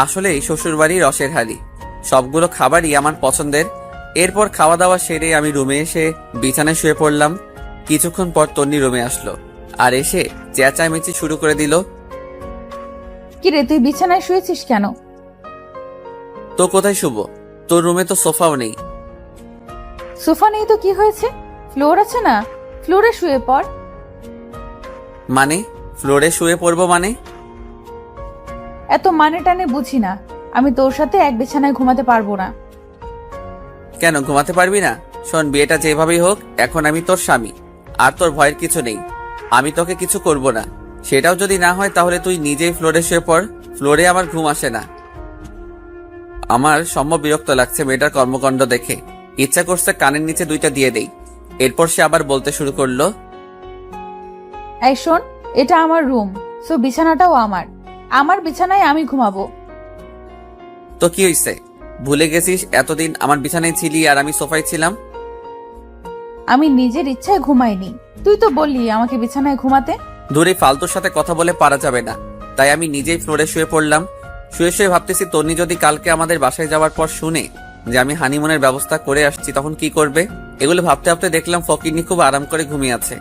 আসলে এই শ্বশুরবাড়ির রসের হাড়ি, সবগুলো খাবারই আমার পছন্দের। এরপর খাওয়া দাওয়া সেরে আমি রুমে এসে বিছানায় শুয়ে পড়লাম। কিছুক্ষণ পর তন্নি রুমে আসলো আর এসে চেঁচামেচি শুরু করে দিল। কিরে, তুই বিছানায় শুয়েছিস কেন? তো কোথায় শুব? তোর রুমে তো সোফাও নেই। সোফা নেই তো কি হয়েছে? ফ্লোর আছে না, ফ্লোরে শুয়ে পড়। মানে ফ্লোরে শুয়ে পড়বো মানে? এত মানে টানে বুঝি না। আমি তোর সাথে এক বিছানায় ঘুমাতে পারবো না। কেন ঘুমাতে পারবি না? শোন, বিয়েটা যেভাবেই হোক, এখন আমি তোর স্বামী, আর তোর ভয়ের কিছু নেই। আমি তোকে কিছু করব না। সেটাও যদি না হয় তাহলে তুই নিজেই ফ্লোরে শুয়ে পড়। ফ্লোরে আমার ঘুম আসে না। আমার সম্ভব বিরক্ত লাগছে মেয়েটার কর্মকাণ্ড দেখে। ইচ্ছা করছে কানের নিচে 2টা দিয়ে দেই। এরপর সে আবার বলতে শুরু করলো, এই শোন, এটা আমার রুম, সো বিছানাটাও আমার বিছানায় আমি ঘুমাবো। তো কি হইছে? ভুলে গেছিস এতদিন আমার বিছানায় ছিলি আর আমি সোফায় ছিলাম? আমি নিজের ইচ্ছায় ঘুমাইনি, তুই তো বললি আমাকে বিছানায় ঘুমাতে। দূরে ফালতুর সাথে কথা বলে পারা যাবে না, তাই আমি নিজেই ফ্লোরে শুয়ে পড়লাম। শুয়ে শুয়ে ভাবতেছি তন্নি যদি কালকে আমাদের বাসায় যাওয়ার পর শুনে যে আমি হানিমুনের ব্যবস্থা করে আসছি তখন কি করবে। এগুলো ভাবতে ভাবতে দেখলাম ফকিরনি খুব আরাম করে ঘুমিয়ে আছে।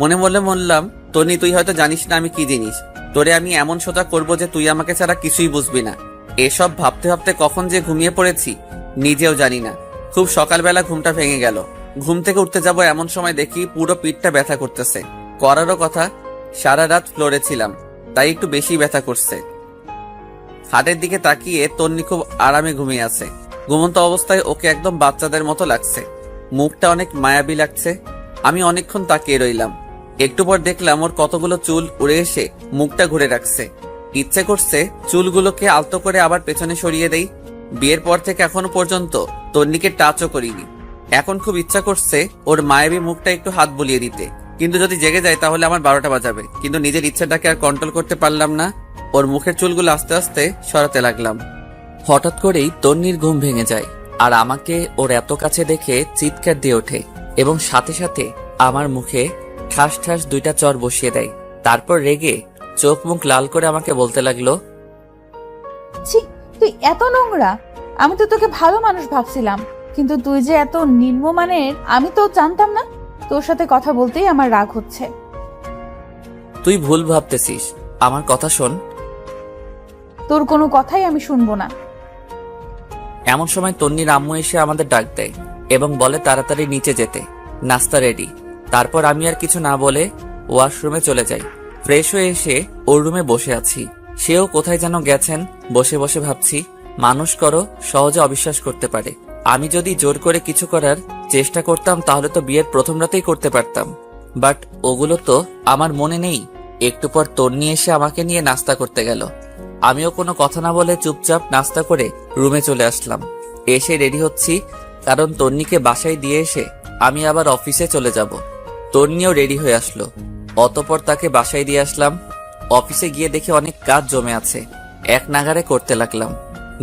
মনে মনে বললাম, তন্নি তুই হয়তো জানিস না আমি কি জিনিস, তোরে আমি এমন সোজা করবো যে তুই আমাকে ছাড়া কিছুই বুঝবি না। এসব ভাবতে ভাবতে কখন যে ঘুমিয়ে পড়েছি নিজেও জানি না। খুব সকালবেলা ঘুমটা ভেঙে গেল। ঘুম থেকে উঠতে যাব এমন সময় দেখি পুরো পিঠটা ব্যথা করতেছে। করারও কথা, সারা রাত ফ্লোরে ছিলাম, তাই একটু বেশি ব্যথা করছে। হাতের দিকে তাকিয়ে তন্নি খুব আরামে ঘুমিয়ে আছে। ঘুমন্ত অবস্থায় ওকে একদম বাচ্চাদের মতো লাগছে, মুখটা অনেক মায়াবী লাগছে। আমি অনেকক্ষণ তাকিয়ে রইলাম। একটু পর দেখলাম ওর কতগুলো চুল উড়ে এসে মুখটা ঘুরে রাখছে। ইচ্ছে করছে চুলগুলোকে আলতো করে আবার পেছনে সরিয়ে দেই। বিয়ের পর থেকে এখনো পর্যন্ত তন্নিকে টাচও করিনি। এখন খুব ইচ্ছা করছে ওর মায়াবী মুখটা একটু হাত বুলিয়ে দিতে, কিন্তু যদি জেগে যায় তাহলে আমার 12টা বাজাবে। কিন্তু নিজের ইচ্ছাটাকে আর কন্ট্রোল করতে পারলাম না। ওর মুখের চুলগুলো আস্তে আস্তে সরাতে লাগলাম। হঠাৎ করেই তন্নির ঘুম ভেঙে যায় আর আমাকে ওর এত কাছে দেখে চিৎকার দিয়ে ওঠে এবং সাথে সাথে আমার মুখে ঠাস ঠাস 2টা চর বসিয়ে দেয়। তারপর রেগে চোখ মুখ লাল করে আমাকে বলতে লাগলো, ছি, তুই এত নোংরা! আমি তো তোকে ভালো মানুষ ভাবছিলাম, কিন্তু তুই যে এত নিম্নমানের আমি তো জানতাম না। তোর সাথে কথা বলতেই আমার রাগ হচ্ছে। তুই ভুল ভাবতেছিস, আমার কথা শোন। তোর কোনো কথাই আমি শুনবো না। এমন সময় তন্নির আম্মু এসে আমাদের ডাক দেয় এবং বলে তাড়াতাড়ি নিচে যেতে, নাস্তা রেডি। তারপর আমি আর কিছু না বলে ওয়াশরুমে চলে যাই। ফ্রেশ হয়ে এসে ওর রুমে বসে আছি। সেও কোথায় যেন গেছেন। বসে বসে ভাবছি, মানুষ করো সহজে অবিশ্বাস করতে পারে। আমি যদি জোর করে কিছু করার চেষ্টা করতাম তাহলে তো বিয়ের প্রথম রাতেই করতে পারতাম, বাট ওগুলো তো আমার মনে নেই। একটু পর তন্নি এসে আমাকে নিয়ে নাস্তা করতে গেল। আমিও কোনো কথা না বলে চুপচাপ নাস্তা করে রুমে চলে আসলাম। এসে রেডি হচ্ছি, কারণ তন্নিকে বাসায় দিয়ে এসে আমি আবার অফিসে চলে যাব। তন্নিও রেডি হয়ে আসলো। অতঃপর তাকে বাসায় দিয়ে আসলাম। অফিসে গিয়ে দেখি অনেক কাজ জমে আছে, এক নাগারে করতে লাগলাম।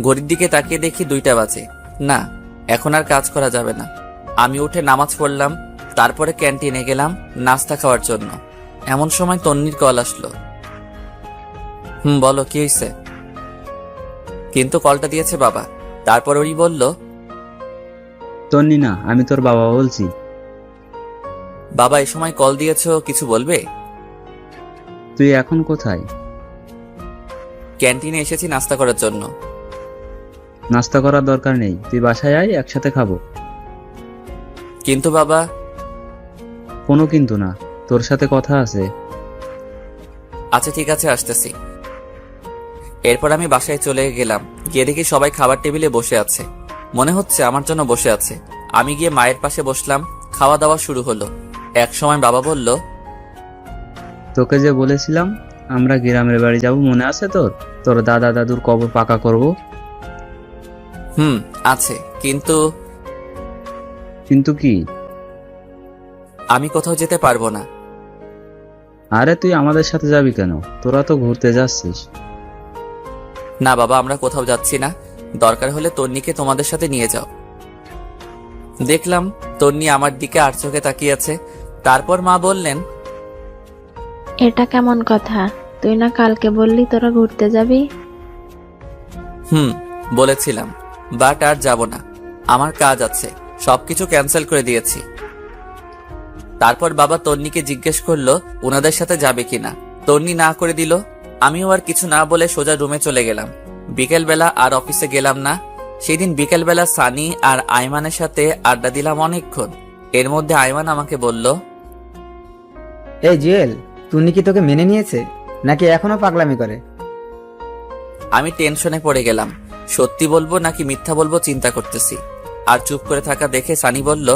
ঘড়ির দিকে তাকিয়ে দেখি 2টা বাজে। না, এখন আর কাজ করা যাবে না। আমি উঠে নামাজ পড়লাম, তারপরে ক্যান্টিনে গেলাম নাস্তা খাওয়ার জন্য। এমন সময় তন্নির কল আসলো। বলো কি হয়েছে? কিন্তু কলটা দিয়েছে বাবা। তারপর ওই বলল, তন্নি না, আমি তোর বাবা বলছি। বাবা এই সময় কল দিয়েছো, কিছু বলবে? তুই এখন কোথায়? ক্যান্টিনে এসেছি নাস্তা করার জন্য। নাস্তা করার দরকার নেই, তুই বাসায় আয়, একসাথে খাবো। কিন্তু বাবা। কোনো কিন্তু না, তোর সাথে কথা আছে। আচ্ছা ঠিক আছে, আসতেছি। এরপর আমি বাসায় চলে গেলাম। গিয়ে দেখি সবাই খাবার টেবিলে বসে আছে, মনে হচ্ছে আমার জন্য বসে আছে। আমি গিয়ে মায়ের পাশে বসলাম। খাওয়া দাওয়া শুরু হলো। এক সময় বাবা বলল, তোকে যে বলেছিলাম আমরা গ্রামের বাড়ি যাব, মনে আছে তোর? তোর দাদা দাদুর কবর পাকা করব। আছে, কিন্তু। কিন্তু কি? আমি কোথাও যেতে পারবো না। আরে তুই আমাদের সাথে যাবি কেন? তোরা তো ঘুরতে যাচ্ছিস। না বাবা, আমরা কোথাও যাচ্ছি না। দরকার হলে তন্নিকে তোমাদের সাথে নিয়ে যাও। দেখলাম তন্নি আমার দিকে আর চোখে তাকিয়ে আছে। তারপর মা বললেন, এটা কেমন কথা? তুই না কালকে বললি তোরা ঘুরতে যাবি? বলেছিলাম, বাট আর যাব না। আমার কাজ আছে, সবকিছু ক্যান্সেল করে দিয়েছি। তারপর বাবা তন্নিকে জিজ্ঞেস করলো ওনাদের সাথে যাবে কিনা। তন্নি না করে দিল। আমিও আর কিছু না বলে সোজা রুমে চলে গেলাম। বিকেলবেলা আর অফিসে গেলাম না। সেদিন বিকেলবেলা সানি আর আইমানের সাথে আড্ডা দিলাম অনেকক্ষণ। এর মধ্যে আইমান আমাকে বলল, এই জুয়েল, তুই কি তোকে মেনে নিয়েছে নাকি এখনো পাগলামি করে? আমি টেনশনে পড়ে গেলাম। সত্যি বলবো নাকি মিথ্যা বলবো চিন্তা করতেছি। আর চুপ করে থাকা দেখে সানি বলল,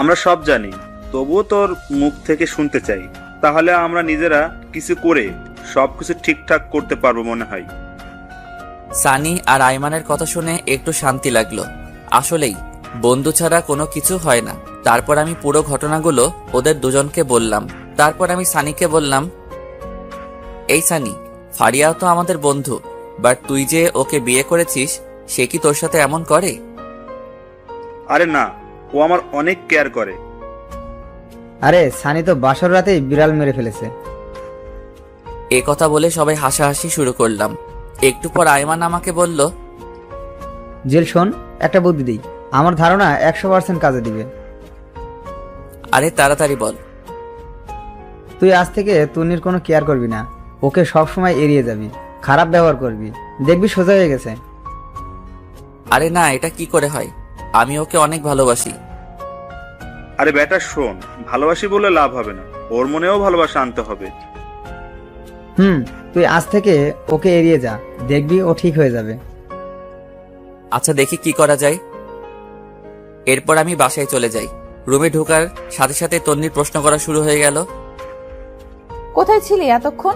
আমরা সব জানি, তবুও তোর মুখ থেকে শুনতে চাই। তাহলে আমরা নিজেরা কিছু করে সবকিছু ঠিকঠাক করতে পারবো মনে হয়। সানি আর আইমানের কথা শুনে একটু শান্তি লাগলো। আসলেই বন্ধু ছাড়া কোনো কিছু হয় না। তারপর আমি পুরো ঘটনাগুলো ওদের দুজনকে বললাম। তারপর আমি সানিকে বললাম, এই সানি, ফারিয়াও তো আমাদের বন্ধু, বাট তুই যে ওকে বিয়ে করেছিস, সে কি তোর সাথে এমন করে? আরে না, ও আমার অনেক কেয়ার করে। আরে সানি তো বাসর রাতেই বিড়াল মেরে ফেলেছে। এ কথা বলে সবাই হাসাহাসি শুরু করলাম। একটু পর আয়মান আমাকে বলল, জেল শোন, একটা বুদ্ধি দিই, আমার ধারণা 100% কাজে দিবে। আরে তাড়াতাড়ি বল। তুই আজ থেকে তন্নির কোনো কেয়ার করবি না, ওকে সবসময় এড়িয়ে যাবি, খারাপ ব্যবহার করবি, দেখবি সোজা হয়ে গেছে। আরে না, এটা কি করে হয়? আমি ওকে অনেক ভালোবাসি। আরে বেটা শোন, ভালোবাসি বলে লাভ হবে না, ওর মনেও ভালোবাসা আনতে হবে। তুই আজ থেকে ওকে এড়িয়ে যা, দেখবি ও ঠিক হয়ে যাবে। আচ্ছা, দেখি কি করা যায়। এরপর আমি বাসায় চলে যাই। রুমে ঢোকার সাথে সাথে তন্নির প্রশ্ন করা শুরু হয়ে গেল। কোথায় ছিলি এতক্ষণ?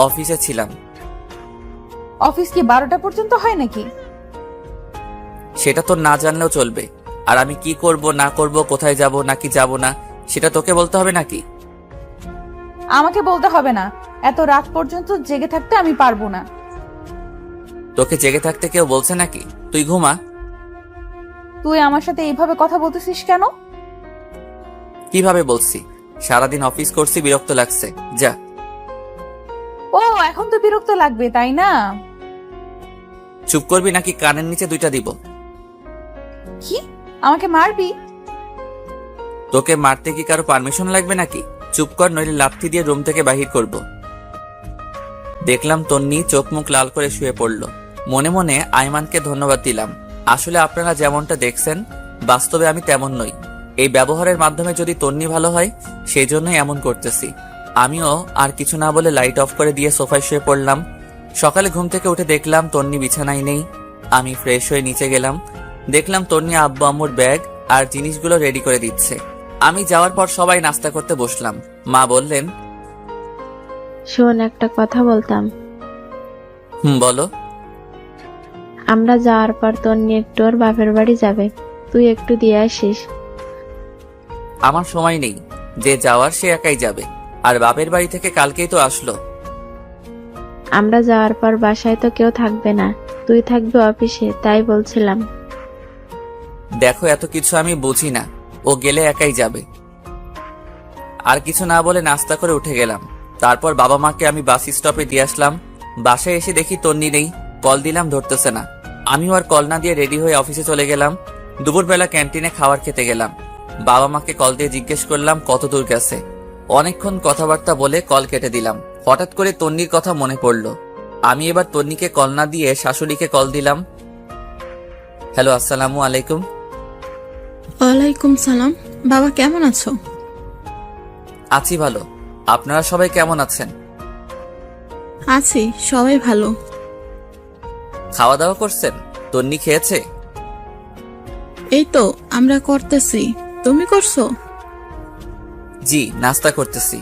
অফিসে ছিলাম। অফিস কি 12টা পর্যন্ত হয় নাকি? সেটা তো না জানলেও চলবে। আর আমি কি করব না করব, কোথায় যাব নাকি যাব না, সেটা তোকে বলতে হবে নাকি? আমাকে বলতে হবে না, এত রাত পর্যন্ত জেগে থাকতে আমি পারবো না। তোকে জেগে থাকতে কেউ বলছে নাকি? তুই ঘুমা। তুই আমার সাথে এইভাবে কথা বলতেছিস কেন? কিভাবে বলছি? সারাদিন অফিস করছি, বিরক্ত লাগছে, যা। ও, এখন তো বিরক্ত লাগবে, তাই না? চুপ করবি নাকি কানের নিচে 2টা দিব? কি, আমাকে মারবি? তোকে মারতে কি কারো পারমিশন লাগবে নাকি? চুপ কর, নইলে লাথি দিয়ে রুম থেকে বাহির করব। দেখলাম তন্নি চোখ মুখ লাল করে শুয়ে পড়ল। মনে মনে আয়মানকে ধন্যবাদ দিলাম। আসলে আপনারা যেমনটা দেখছেন, বাস্তবে আমি তেমন নই। এই ব্যবহারের মাধ্যমে যদি তন্নি ভালো হয়, সেই জন্যই এমন করতেছি। আমিও আর কিছু না বলে লাইট অফ করে দিয়ে সোফায় শুয়ে পড়লাম। সকালে ঘুম থেকে উঠে দেখলাম তন্নি বিছানায় নেই। আমি ফ্রেশ হয়ে নিচে গেলাম। দেখলাম তন্নি আব্বু আম্মুর ব্যাগ আর জিনিসগুলো রেডি করে দিচ্ছে। আমি যাওয়ার পর সবাই নাস্তা করতে বসলাম। মা বললেন, শোন, একটা কথা বলতাম। বলো। আমরা যাওয়ার পর তন্নি একটু ওর বাপের বাড়ি যাবে, তুই একটু দিয়ে আসিস। আমার সময় নেই, যে যাওয়ার সে একাই যাবে। আর বাপের বাড়ি থেকে কালকেই তো আসলো। আমরা যাওয়ার পর বাসায় তো কেউ থাকবে না, তুই থাকবি অফিসে, তাই বলছিলাম। দেখো, এত কিছু আমি বুঝি না, ও গেলে একাই যাবে। আর কিছু না বলে নাস্তা করে উঠে গেলাম। তারপর বাবা মাকে আমি বাস স্টপে দিয়ে আসলাম। বাসায় এসে দেখি তন্নি নেই। কল দিলাম, ধরতেছে না। আমিও আর কল না দিয়ে রেডি হয়ে অফিসে চলে গেলাম। দুপুরবেলা ক্যান্টিনে খাবার খেতে গেলাম। বাবা মাকে কল দিয়ে জিজ্ঞেস করলাম কত দূর গেছে। অনেকক্ষণ কথাবার্তা বলে কল কেটে দিলাম। হঠাৎ করে তন্নির কথা মনে পড়লো। আমি এবার তন্নিকে কল না দিয়ে শাশুড়িকে কল দিলাম। হ্যালো, আসসালামু আলাইকুম। ওয়ালাইকুম সালাম। বাবা কেমন আছো? আছি ভালো। আপনারা সবাই কেমন আছেন? আছি, সবাই ভালো। খাওয়া দাওয়া করছেন? তন্নি খেয়েছে? এই তো আমরা করতেছি, তুমি করছো? জি, নাস্তা করতেছি।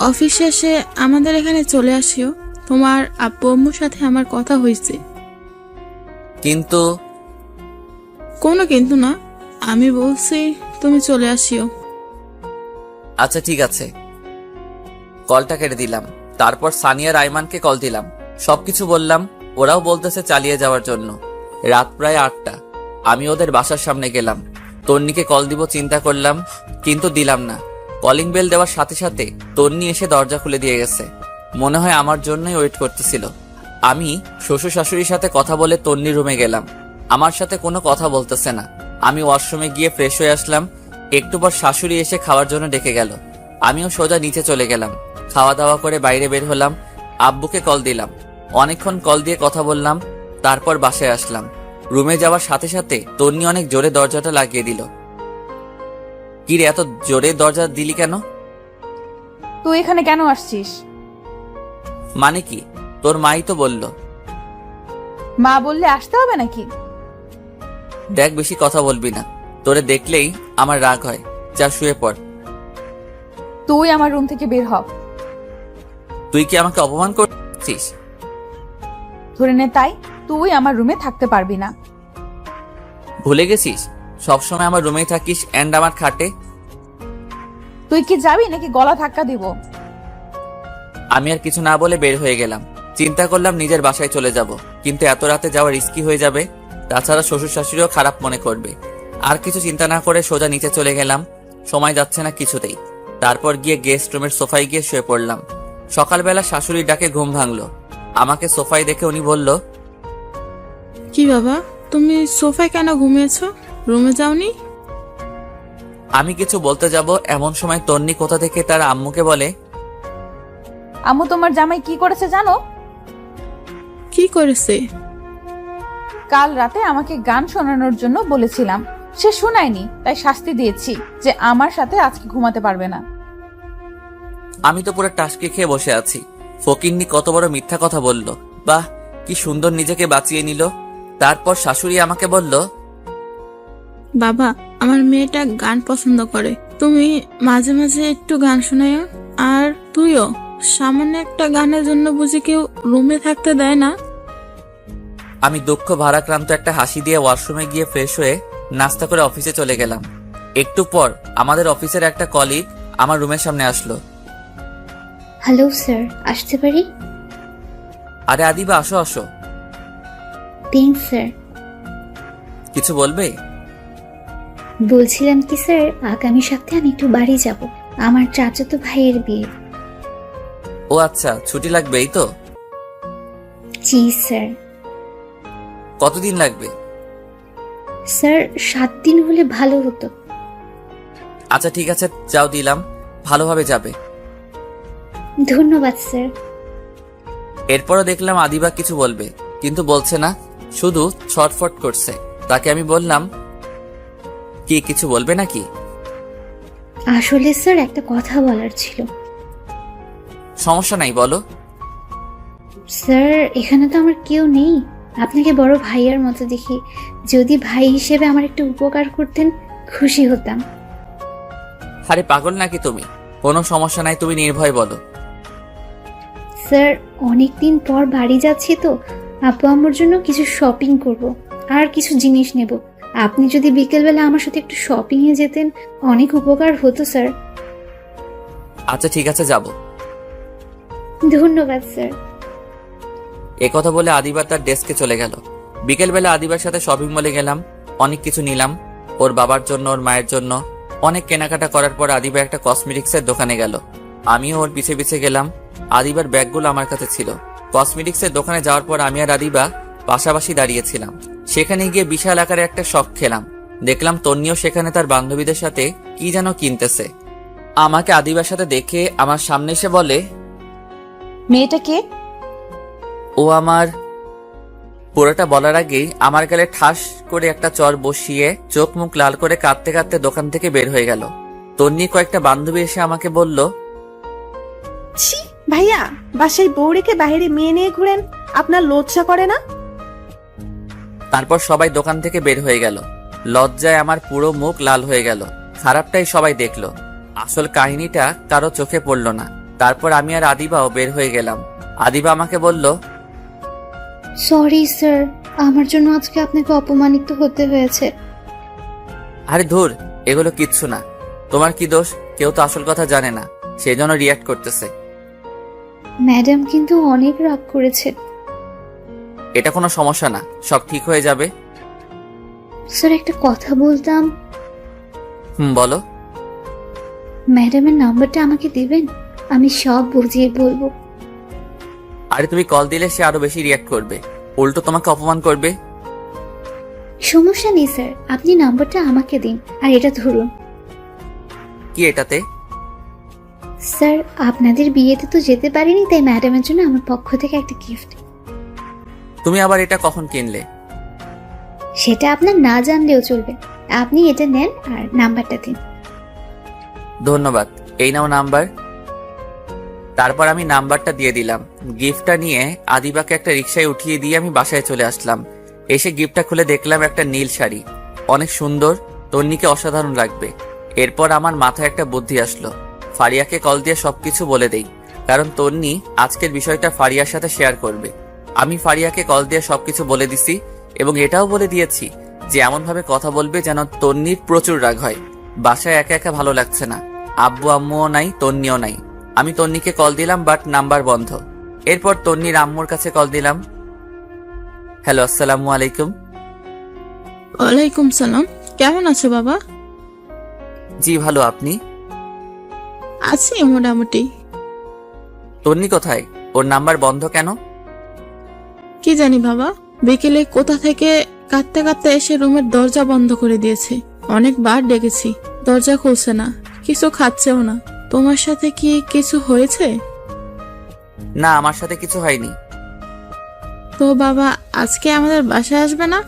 অফিস শেষে আমাদের এখানে চলে আসিও, তোমার আব্বু আম্মুর সাথে আমার কথা হয়েছে। কিন্তু কোনো কিন্তু না, আমি বলছি তুমি চলে আসিও। আচ্ছা ঠিক আছে। কলটা কেটে দিলাম। তারপর সানিয়ার আইমানকে কল দিলাম, সবকিছু বললাম। ওরাও বলতেছে চালিয়ে যাওয়ার জন্য। রাত প্রায় 8টা। আমি ওদের বাসার সামনে গেলাম। তন্নিকে কল দিব চিন্তা করলাম, কিন্তু দিলাম না। কলিং বেল দেওয়ার সাথে সাথে তন্নি এসে দরজা খুলে দিয়ে গেছে। মনে হয় আমার জন্যই ওয়েট করতেছিল। আমি শ্বশুর শাশুড়ির সাথে কথা বলে তন্নির রুমে গেলাম। আমার সাথে কোনো কথা বলতেছে না। আমি ওয়াশরুমে গিয়ে ফ্রেশ হয়ে আসলাম। একটু পর শাশুড়ি এসে খাওয়ার জন্য ডেকে গেল। আমিও সোজা নিচে চলে গেলাম। খাওয়া দাওয়া করে বাইরে বের হলাম। আব্বুকে কল দিলাম। অনেকক্ষণ কল দিয়ে কথা বললাম। তারপর বাসায় আসলাম। রুমে যাওয়ার সাথে সাথে তন্নি অনেক জোরে দরজাটা লাগিয়ে দিল। কি রে, এত জোরে দরজা দিলি কেন? তুই এখানে কেন আসছিস? মানে কি? তোর মাই তো বলল। মা বললে আসতে হবে নাকি? দেখ, বেশি কথা বলবি না, তোরে দেখলেই আমার রাগ হয়। যা শুয়ে পড়। তুই আমার রুম থেকে বের হ। তুই কি আমাকে অপমান করছিস? ধরে নে তাই, তুই আমার রুমে থাকতে পারবি না। ভুলে গেছিস সবসময় আমার রুমেই থাকিস এন্ড আমার খাটে? তুই কি যাবি নাকি গলা ধাক্কা দিব? আমি আর কিছু না বলে বের হয়ে গেলাম। চিন্তা করলাম নিজের বাসায় চলে যাব, কিন্তু এত রাতে যাওয়া রিস্কি হয়ে যাবে। তাছাড়া শ্বশুর শাশুড়িও খারাপ মনে করবে। আর কিছু চিন্তা না করে সোজা নিচে চলে গেলাম। সময় যাচ্ছে না কিছুতেই। তারপর গিয়ে গেস্ট রুমের সোফায় গিয়ে শুয়ে পড়লাম। সকালবেলা শাশুড়ির ডাকে ঘুম ভাঙলো। আমাকে সোফায় দেখে উনি বলল, কি বাবা, তুমি সোফায় কেন ঘুমিয়েছো? রুমে যাওনি? আমি কিছু বলতে যাব এমন সময় তন্নি কোথা থেকে তার আম্মুকে বলে, আম্মু, তোমার জামাই কি করেছে জানো? কি করেছে? কাল রাতে আমাকে গান শোনানোর জন্য বলেছিলাম, সে শোনায়নি, তাই শাস্তি দিয়েছি যে আমার সাথে আজকে ঘুমাতে পারবে না। আমি তো পুরো টাসকে খেয়ে বসে আছি। ফকিন্নি কত বড় মিথ্যা কথা বলল। বাহ, কি সুন্দর নিজেকে বাঁচিয়ে নিল। তারপর শাশুড়ি আমাকে বলল, বাবা, আমার মেয়েটা গান পছন্দ করে, তুমি মাঝে মাঝে একটু গান শোনায়। আর তুইও, সামান্য একটা গানের জন্য বুঝি কেউ রুমে থাকতে দেয় না? আমি দুঃখ ভারাক্রান্ত একটা হাসি দিয়ে ওয়াশরুমে গিয়ে ফ্রেশ হয়ে নাস্তা করে অফিসে চলে গেলাম। একটু পর আমাদের অফিসের একটা কলিগ আমার রুমের সামনে আসলো। হ্যালো স্যার, আসতে পারি? আরে আদিবা, আসো আসো। Thanks sir. কিছু বলবে? বলছিলাম কি স্যার, আগামী সপ্তাহে আমি একটু বাড়ি যাব, আমার চাচাতো ভাইয়ের বিয়ে। ও আচ্ছা, ছুটি লাগবে এই তো? জি স্যার। কতদিন লাগবে? স্যার 7 দিন হলে ভালো হতো। আচ্ছা ঠিক আছে, যাও দিলাম, ভালোভাবে যাবে। ধন্যবাদ স্যার। এরপরও দেখলাম আদিবা কিছু বলবে, কিন্তু বলছে না, শুধু ছটফট করছে। তাকে আমি বললাম, কি কিছু বলবে নাকি? আসলে স্যার একটা কথা বলার ছিল। সমস্যা নাই, বলো। স্যার এখানে তো আমার কেউ নেই, আপনাকে বড় ভাইয়ার মতো দেখি, যদি ভাই হিসেবে আমার একটু উপকার করতেন খুশি হতাম। আরে পাগল নাকি তুমি? কোনো সমস্যা নাই, তুমি নির্ভয় বলো। স্যার অনেকদিন পর বাড়ি যাচ্ছি তো, আপু আম্মুর জন্য কিছু শপিং করব আর কিছু জিনিস নেব। আপনি যদি বিকেলবেলা আমার সাথে একটু শপিং এ যেতেন অনেক উপকার হতো স্যার। আচ্ছা ঠিক আছে, যাব। ধন্যবাদ স্যার। একথা বলে আদিবা তার ডেস্কে চলে গেল। বিকেলবেলা আদিবার সাথে শপিং মলে গেলাম, অনেক কিছু নিলাম। ওর বাবার জন্য, ওর মায়ের জন্য অনেক কেনাকাটা করার পর আদিবা একটা কসমেটিক্সের দোকানে গেল। আমিও ওর পিছে পিছে গেলাম। আদিবার ব্যাগগুলো আমার কাছে ছিল। কসমেটিক্সের দোকানে যাওয়ার পর আমি আর আদিবা পাশাপাশি দাঁড়িয়েছিলাম। সেখানে গিয়ে বিশাল আকারে একটা শখ খেলাম। দেখলাম তন্নিও সেখানে তার বান্ধবীদের সাথে কি যেন কিনতেছে। আমাকে আদিবার সাথে দেখে আমার সামনে এসে বলে, মেয়েটা কে? ও আমার। পুরোটা বলার আগেই আমার গালে ঠাস করে একটা চর বসিয়ে চোখ মুখ লাল করে কাঁদতে কাঁদতে দোকান থেকে বের হয়ে গেল। তন্নি কয়েকটা বান্ধবী এসে আমাকে বলল, ছি ভাইয়া, বাসায় বউ রেখে বাইরে মেয়ে নিয়ে ঘুরেন, আপনার লজ্জা করে না? তারপর সবাই দোকান থেকে বের হয়ে গেল। লজ্জায় আমার পুরো মুখ লাল হয়ে গেল। খারাপটাই সবাই দেখলো, আসল কাহিনীটা কারো চোখে পড়ল না। তারপর আমি আর আদিবাও বের হয়ে গেলাম। আদিবা আমাকে বলল, সরি স্যার, আমার জন্য আজকে আপনাকে অপমানিত হতে হয়েছে। আরে ধুর, এগুলো কিচ্ছু না। তোমার কি দোষ? কেউ তো আসল কথা জানে না, সেই জন্য রিয়াক্ট করতেছে। ম্যাডাম কিন্তু অনেক রাগ করেছে। এটা কোনো সমস্যা না, সব ঠিক হয়ে যাবে। স্যার একটা কথা বলতাম। বলো। ম্যাডামের নাম্বারটা আমাকে দিবেন, আমি সব বুঝিয়ে বলবো। আরে তুমি কল দিলে সে আরো বেশি রিয়াক্ট করবে, উল্টো তোমাকে অপমান করবে। সমস্যা নেই স্যার, আপনি নাম্বারটা আমাকে দিন। আর এটা ধরুন। কি এটাতে? স্যার আপনাদের বিয়েতে তো যেতে পারিনি, তাই ম্যাডামের জন্য আমার পক্ষ থেকে একটা গিফট। তুমি আবার এটা কখন কিনলে? সেটা আপনার না জানলেও চলবে, আপনি এটা নেন আর নাম্বারটা দিন। ধন্যবাদ, এই নাও নাম্বার। তারপর আমি নাম্বারটা দিয়ে দিলাম। গিফটটা নিয়ে আদিবাকে একটা রিকশায় উঠিয়ে দিয়ে আমি বাসায় চলে আসলাম। এসে গিফটটা খুলে দেখলাম একটা নীল শাড়ি, অনেক সুন্দর, তন্নিকে অসাধারণ লাগবে। এরপর আমার মাথায় একটা বুদ্ধি আসলো, ফারিয়াকে কল দিয়ে সবকিছু বলে দেই, কারণ তন্নি আজকের বিষয়টা ফারিয়ার সাথে শেয়ার করবে। আমি ফারিয়াকে কল দিয়ে সবকিছু বলে দিছি এবং এটাও বলে দিয়েছি যে এমনভাবে কথা বলবে যেন তন্নির প্রচুর রাগ হয়। বাসায় একা একা ভালো লাগছে না, আব্বু আম্মুও নাই, তন্নিও নাই। আমি তন্নিকে কল দিলাম, বাট নাম্বার বন্ধ। এরপর তন্নির আম্মুর কাছে কল দিলাম। হ্যালো, আসসালামু আলাইকুম। ওয়ালাইকুম সালাম। কেমন আছো বাবা? জি ভালো, আপনি? আছি মোটামুটি। তন্নি কোথায়? ওর নাম্বার বন্ধ কেন? কি জানি বাবা, বিকেলে কোথা থেকে কাঁদতে কাঁদতে এসে রুমের দরজা বন্ধ করে দিয়েছে। অনেকবার ডেকেছি, দরজা খুলছে না, কিছু খাচ্ছেও না। তোমার সাথে কি কিছু হয়েছে? না, আমার সাথে কিছু হয়নি। তো বাবা আজকে আমাদের বাসায় আসবে না?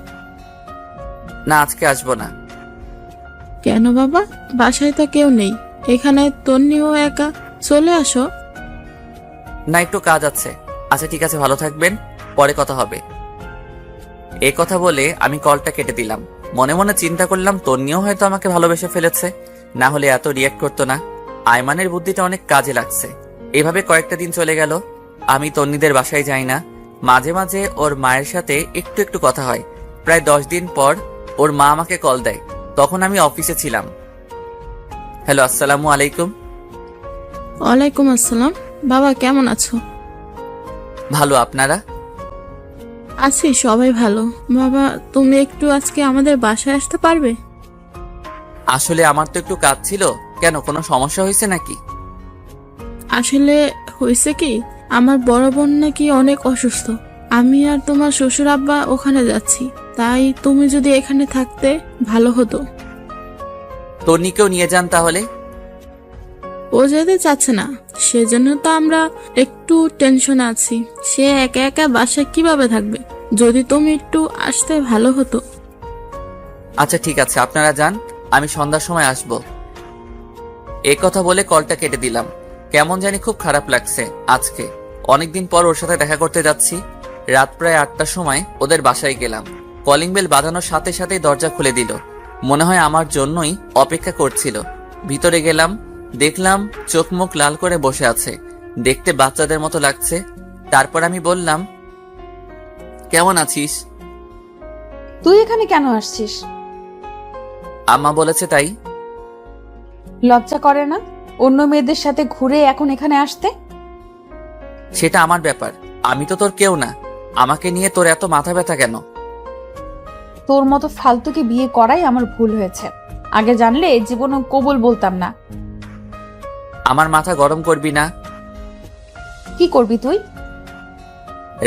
না, আজকে আসবো না। কেন বাবা? বাসায় তো কেউ নেই, এখানে তন্নিও একা, চলে আসো। না, একটু কাজ আছে। আচ্ছা ঠিক আছে, ভালো থাকবেন, পরে কথা হবে। এই কথা বলে আমি কলটা কেটে দিলাম। মনে মনে চিন্তা করলাম তন্নিও হয়তো আমাকে ভালোবেসে ফেলেছে, না হলে এত রিয়াক্ট করতো না। আয়মানের বুদ্ধিটা অনেক কাজে লাগছে। এভাবে কয়েকটা দিন চলে গেল, আমি তন্নিদের বাসায় যাই না। মাঝে মাঝে ওর মায়ের সাথে একটু একটু কথা হয়। প্রায় 10 দিন পর ওর মা আমাকে কল দেয়, তখন আমি অফিসে ছিলাম। হ্যালো, আসসালামু আলাইকুম। ওয়ালাইকুম আসসালাম। বাবা কেমন আছো? ভালো, আপনারা? আছি, সবাই ভালো। বাবা তুমি একটু আজকে আমাদের বাসায় আসতে পারবে? আসলে আমার তো একটু কাজ ছিল। কেন, কোনো সমস্যা হয়েছে নাকি? আসলে হয়েছে কি, আমার বড় বোন নাকি অনেক অসুস্থ। আমি আর তোমার শ্বশুর আব্বা ওখানে যাচ্ছি, তাই তুমি যদি এখানে থাকতে ভালো হতো। তন্নিকেও নিয়ে যান তাহলে। ও যেতে চাচ্ছে না, সেজন্য তো আমরা একটু টেনশনে আছি। সে একা একা বাসায় কিভাবে থাকবে? যদি তুমি একটু আসতে ভালো হতো। আচ্ছা ঠিক আছে, আপনারা যান, আমি সন্ধ্যার সময় আসব। এই কথা বলে কলটা কেটে দিলাম। কেমন জানি খুব খারাপ লাগছে আজকে। অনেকদিন পর ওর সাথে দেখা করতে যাচ্ছি। রাত প্রায় 8টার সময় ওদের বাসায় গেলাম। কলিং বেল বাজানোর সাথে সাথেই দরজা খুলে দিল। মনে হয় আমার জন্যই অপেক্ষা করছিল। ভিতরে গেলাম, দেখলাম চোখ মুখ লাল করে বসে আছে, দেখতে বাচ্চাদের মতো লাগছে। তারপর আমি বললাম, কেমন আছিস? তুই এখানে কেন আসছিস? আম্মা বলেছে তাই। লজ্জা করে না অন্য মেয়েদের সাথে ঘুরে এখন এখানে আসতে? সেটা আমার ব্যাপার, আমি তো তোর কেউ না। আমাকে নিয়ে তোর এত মাথা ব্যথা কেন? তোর মতো ফালতুকে বিয়ে করাই আমার ভুল হয়েছে। আগে জানলে জীবনে কবুল বলতাম না। আমার মাথা গরম করবি না। কি করবি তুই?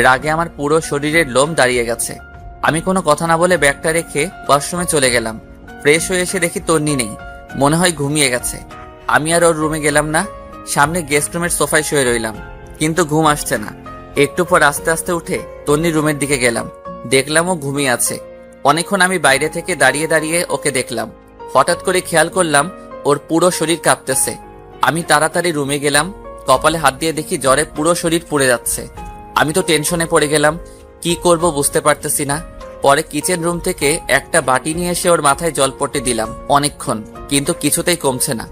রাগে আমার পুরো শরীরের লোম দাঁড়িয়ে গেছে। আমি কোনো কথা না বলে ব্যাগটা রেখে ওয়াশরুমে চলে গেলাম। ফ্রেশ হয়ে এসে দেখি তন্নি নেই, মনে হয় ঘুমিয়ে গেছে। আমি আর ওর রুমে গেলাম না, সামনে গেস্ট রুমের সোফায় শুয়ে রইলাম, কিন্তু ঘুম আসছে না। একটু পর আস্তে আস্তে উঠে তন্নির রুমের দিকে গেলাম, দেখলাম ও ঘুমিয়ে আছে। অনেকক্ষণ আমি বাইরে থেকে দাঁড়িয়ে দাঁড়িয়ে ওকে দেখলাম। হঠাৎ করে খেয়াল করলাম ওর পুরো শরীর কাঁপতেছে। আমি তাড়াতাড়ি রুমে গেলাম, কপালে হাত দিয়ে দেখি জ্বরে পুরো শরীর পুড়ে যাচ্ছে। আমি তো টেনশনে পড়ে গেলাম, কি করব বুঝতে পারতেছি না। পরে কিচেন রুম থেকে একটা বাটি নিয়ে এসে ওর মাথায় জল পড়তে দিলাম অনেকক্ষণ, কিন্তু কিছুতেই কমছে না।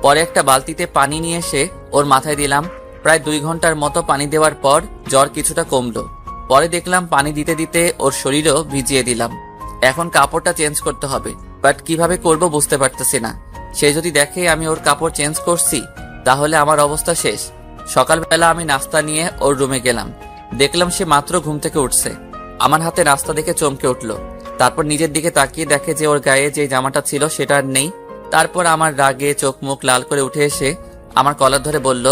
পরে একটা বালতিতে পানি নিয়ে এসে ওর মাথায় দিলাম। প্রায় 2 ঘন্টার মতো পানি দেওয়ার পর জ্বর কিছুটা কমলো। পরে দেখলাম পানি দিতে দিতে ওর শরীরও ভিজিয়ে দিলাম। এখন কাপড়টা চেঞ্জ করতে হবে, বাট কিভাবে করব বুঝতে পারতেছি না। সে যদি দেখে আমি ওর কাপড় চেঞ্জ করছি, তাহলে আমার অবস্থা শেষ। সকালবেলা আমি নাস্তা নিয়ে ওর রুমে গেলাম, দেখলাম সে মাত্র ঘুম থেকে উঠছে। আমার হাতে নাস্তা দেখে চমকে উঠলো। তারপর নিজের দিকে তাকিয়ে দেখে যে ওর গায়ে যে জামাটা ছিল সেটা আর নেই। তারপর আমার রাগে চোখ মুখ লাল করে উঠে এসে আমার কলার ধরে বলল,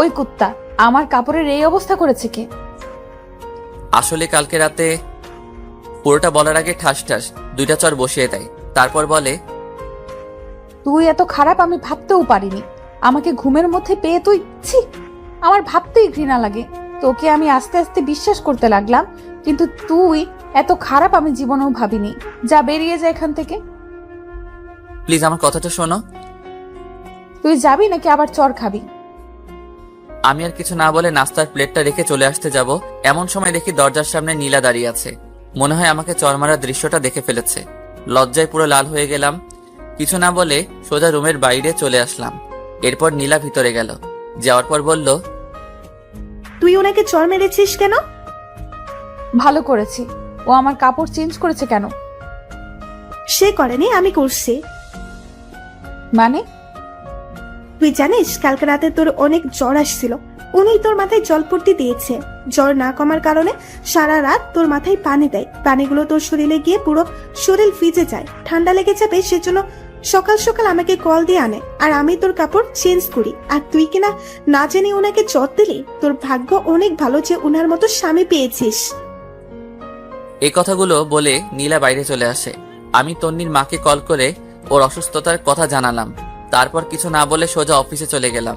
ওই কুত্তা, আমার কাপড়ের এই অবস্থা করেছে কে? আসলে কালকে রাতে। পুরোটা বলার আগে ঠাস ঠাস 2টা চর বসিয়ে দেয়। তারপর বলে, তুই এত খারাপ আমি ভাবতেও পারিনি। আমাকে ঘুমের মধ্যে পেয়ে তুই, ছি, আমার ভাবতেই ঘৃণা লাগে। তোকে আমি আস্তে আস্তে বিশ্বাস করতে লাগলাম, কিন্তু তুই এত খারাপ আমি জীবনেও ভাবিনি। যা, বেরিয়ে যা এখান থেকে। প্লিজ আমার কথাটা শোনো। তুই যাবি নাকি আবার চর খাবি? আমি আর কিছু না বলে নাস্তার প্লেটটা রেখে চলে আসতে যাব, এমন সময় দেখি দরজার সামনে নীলা দাঁড়িয়ে আছে। মনে হয় আমাকে চর মারার দৃশ্যটা দেখে ফেলেছে। লজ্জায় পুরো লাল হয়ে গেলাম। কিছু না বলে সোজা রুমের বাইরে চলে আসলাম। এরপর নীলা ভিতরে গেল, যাওয়ার পর বলল, তুই ওনাকে চর মেরেছিস কেন? ভালো করেছি, ও আমার কাপড় চেঞ্জ করেছে কেন? সে করেনি, আমি করছি। মানে? তুই জানিস কালকে রাতে তোর অনেক জ্বর আসছিল, উনি তোর মাথায় জলপট্টি দিয়েছে। জ্বর না কমার কারণে সারা রাত তোর মাথায় পানি দেয়, পানিগুলো তোর শরীরে গিয়ে পুরো শরীর ভিজে যায়, ঠান্ডা লেগে যাবে, সেজন্য সকাল সকাল আমাকে কল দিয়ে আনে, আর আমি তোর কাপড় চেঞ্জ করি। আর তুই কিনা না জেনে ওনাকে জ্বর দিলি। তোর ভাগ্য অনেক ভালো যে উনার মতো স্বামী পেয়েছিস। এই কথাগুলো বলে নীলা বাইরে চলে আসে। আমি তন্নির মাকে কল করে ওর অসুস্থতার কথা জানালাম। তারপর কিছু না বলে সোজা অফিসে চলে গেলাম।